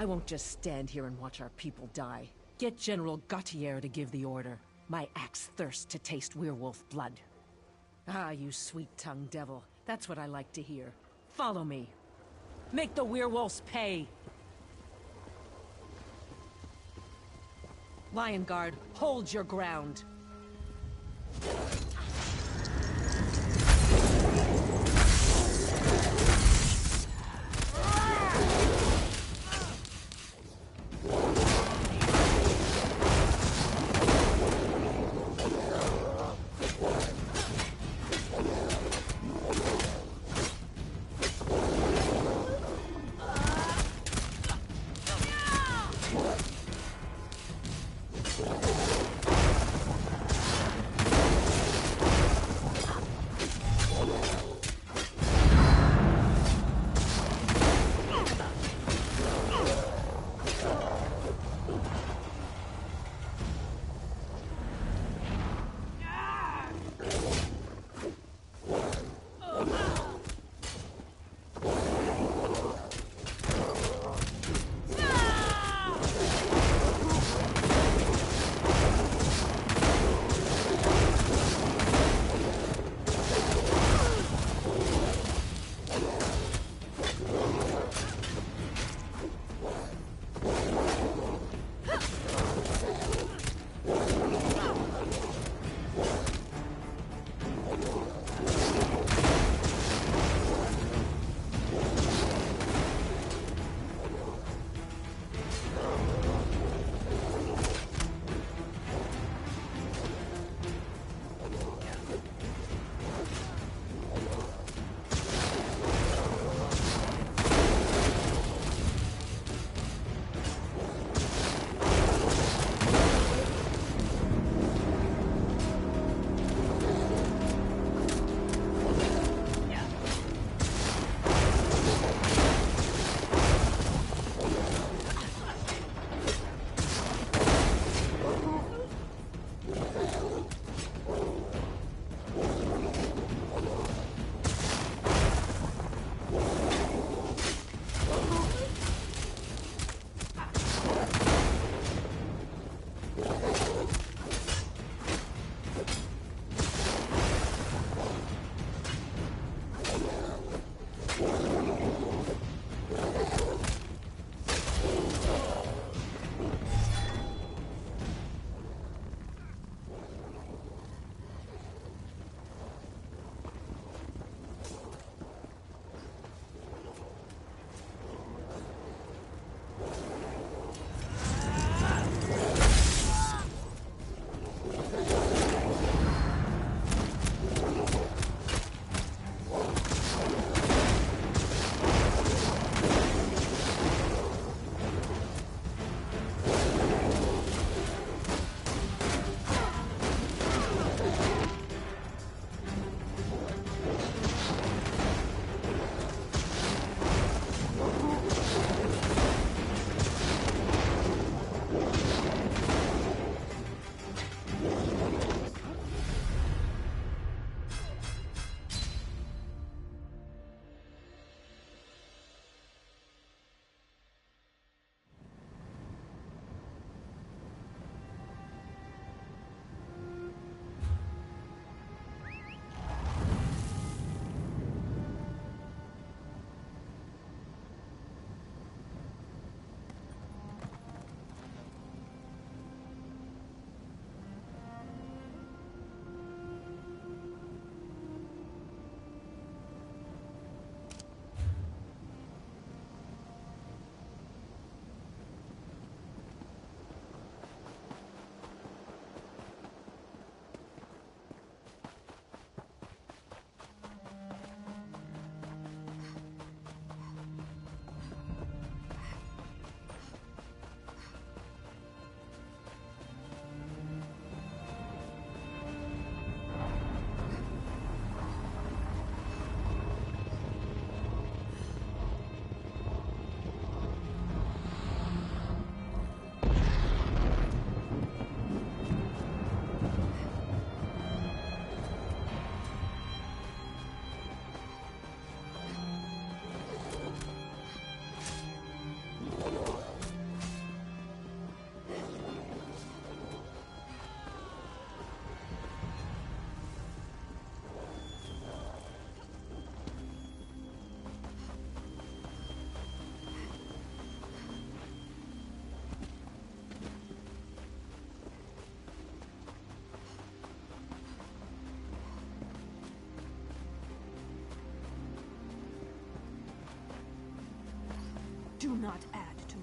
I won't just stand here and watch our people die. Get General Gautier to give the order. My axe thirsts to taste werewolf blood. Ah, you sweet-tongued devil. That's what I like to hear. Follow me. Make the werewolves pay! Lion Guard, hold your ground.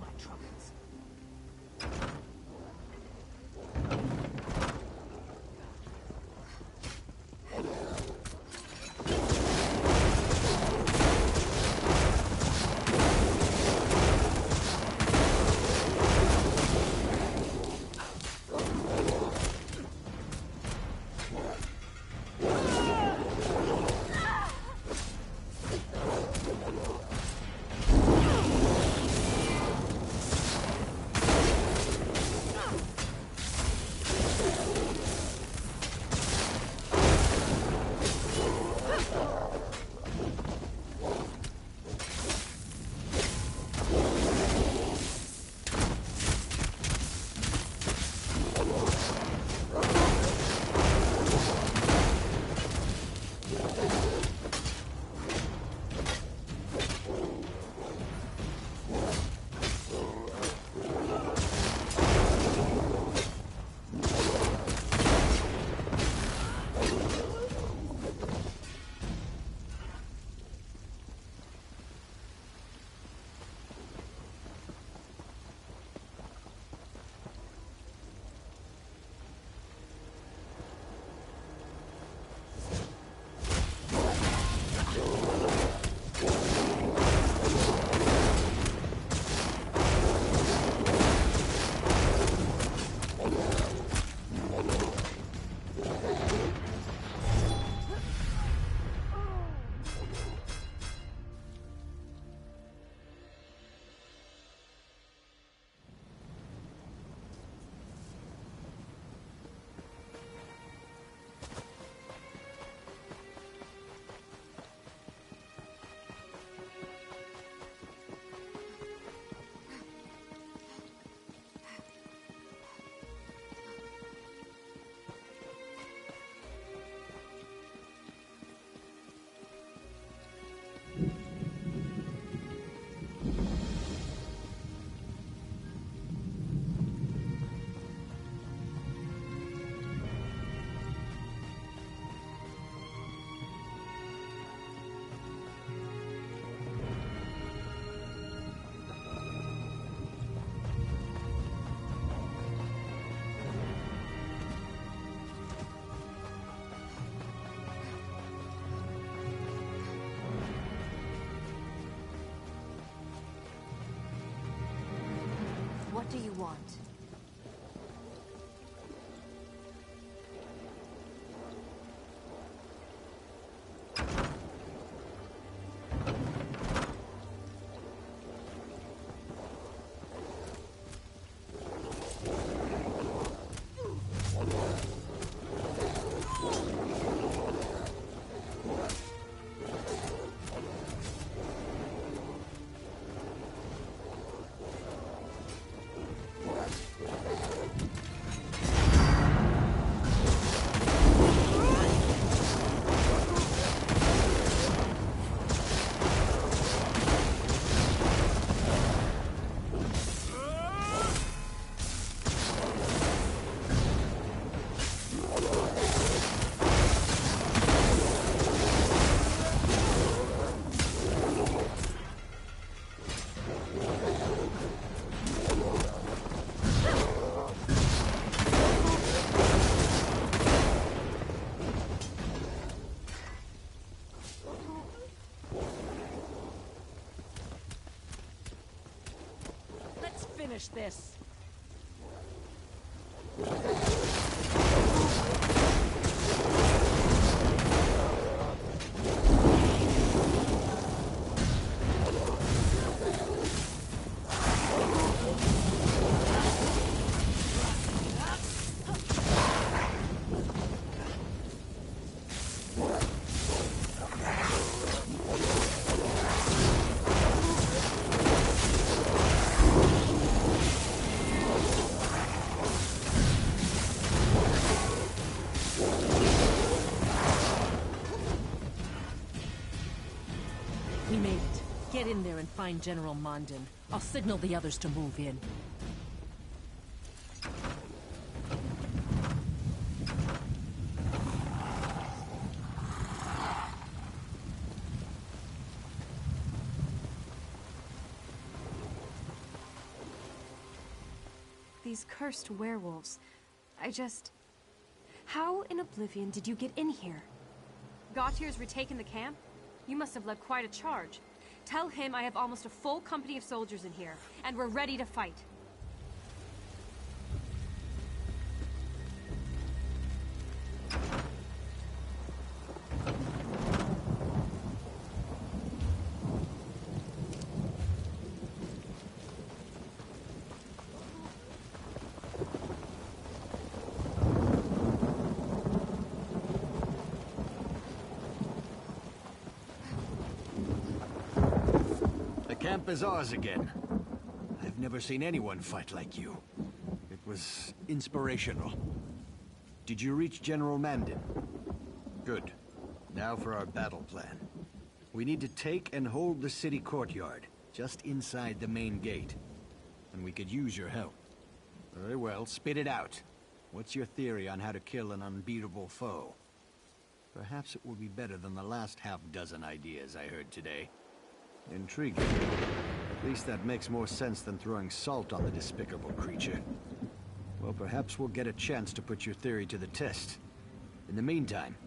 my troubles. What do you want? Finish this. We made it. Get in there and find General Mondin. I'll signal the others to move in. these cursed werewolves. How in Oblivion did you get in here? Gautier's retaken the camp? You must have led quite a charge. Tell him I have almost a full company of soldiers in here, and we're ready to fight. The camp is ours again. I've never seen anyone fight like you. It was inspirational. Did you reach General Mandan? Good. Now for our battle plan. We need to take and hold the city courtyard, just inside the main gate. And we could use your help. Very well, spit it out. What's your theory on how to kill an unbeatable foe? Perhaps it will be better than the last half-dozen ideas I heard today. Intriguing. At least that makes more sense than throwing salt on the despicable creature. Well, perhaps we'll get a chance to put your theory to the test. In the meantime,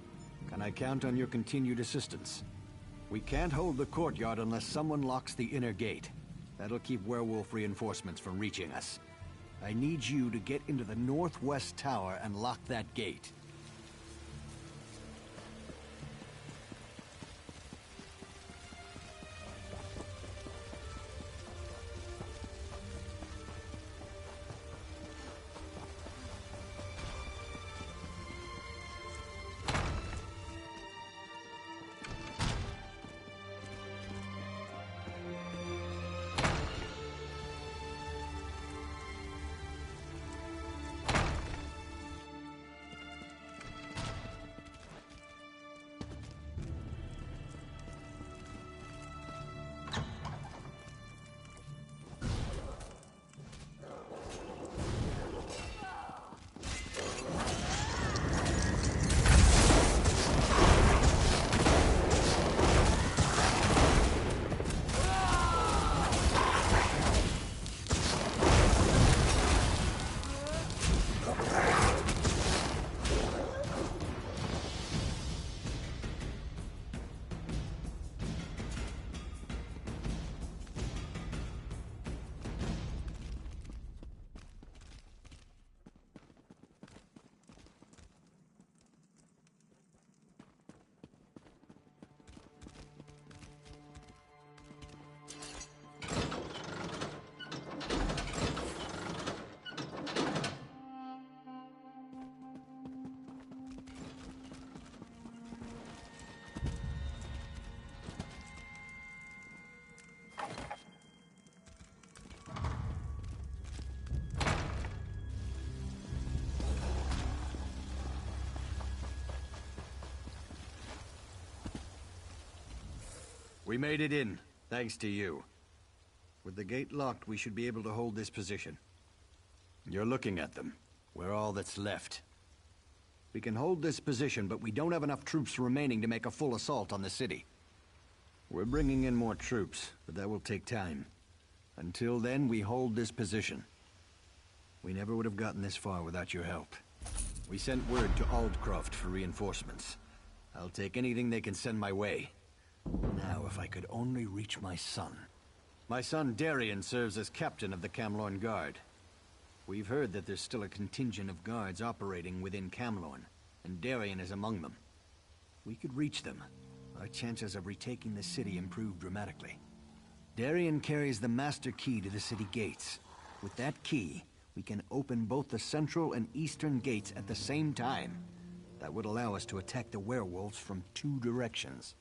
can I count on your continued assistance? We can't hold the courtyard unless someone locks the inner gate. That'll keep werewolf reinforcements from reaching us. I need you to get into the northwest tower and lock that gate. We made it in, thanks to you. With the gate locked, we should be able to hold this position. You're looking at them. We're all that's left. We can hold this position, but we don't have enough troops remaining to make a full assault on the city. We're bringing in more troops, but that will take time. Until then, we hold this position. We never would have gotten this far without your help. We sent word to Aldcroft for reinforcements. I'll take anything they can send my way. Now, if I could only reach my son. My son Darien serves as captain of the Camlorn Guard. We've heard that there's still a contingent of guards operating within Camlorn, and Darien is among them. We could reach them. Our chances of retaking the city improve dramatically. Darien carries the master key to the city gates. With that key, we can open both the central and eastern gates at the same time. That would allow us to attack the werewolves from 2 directions.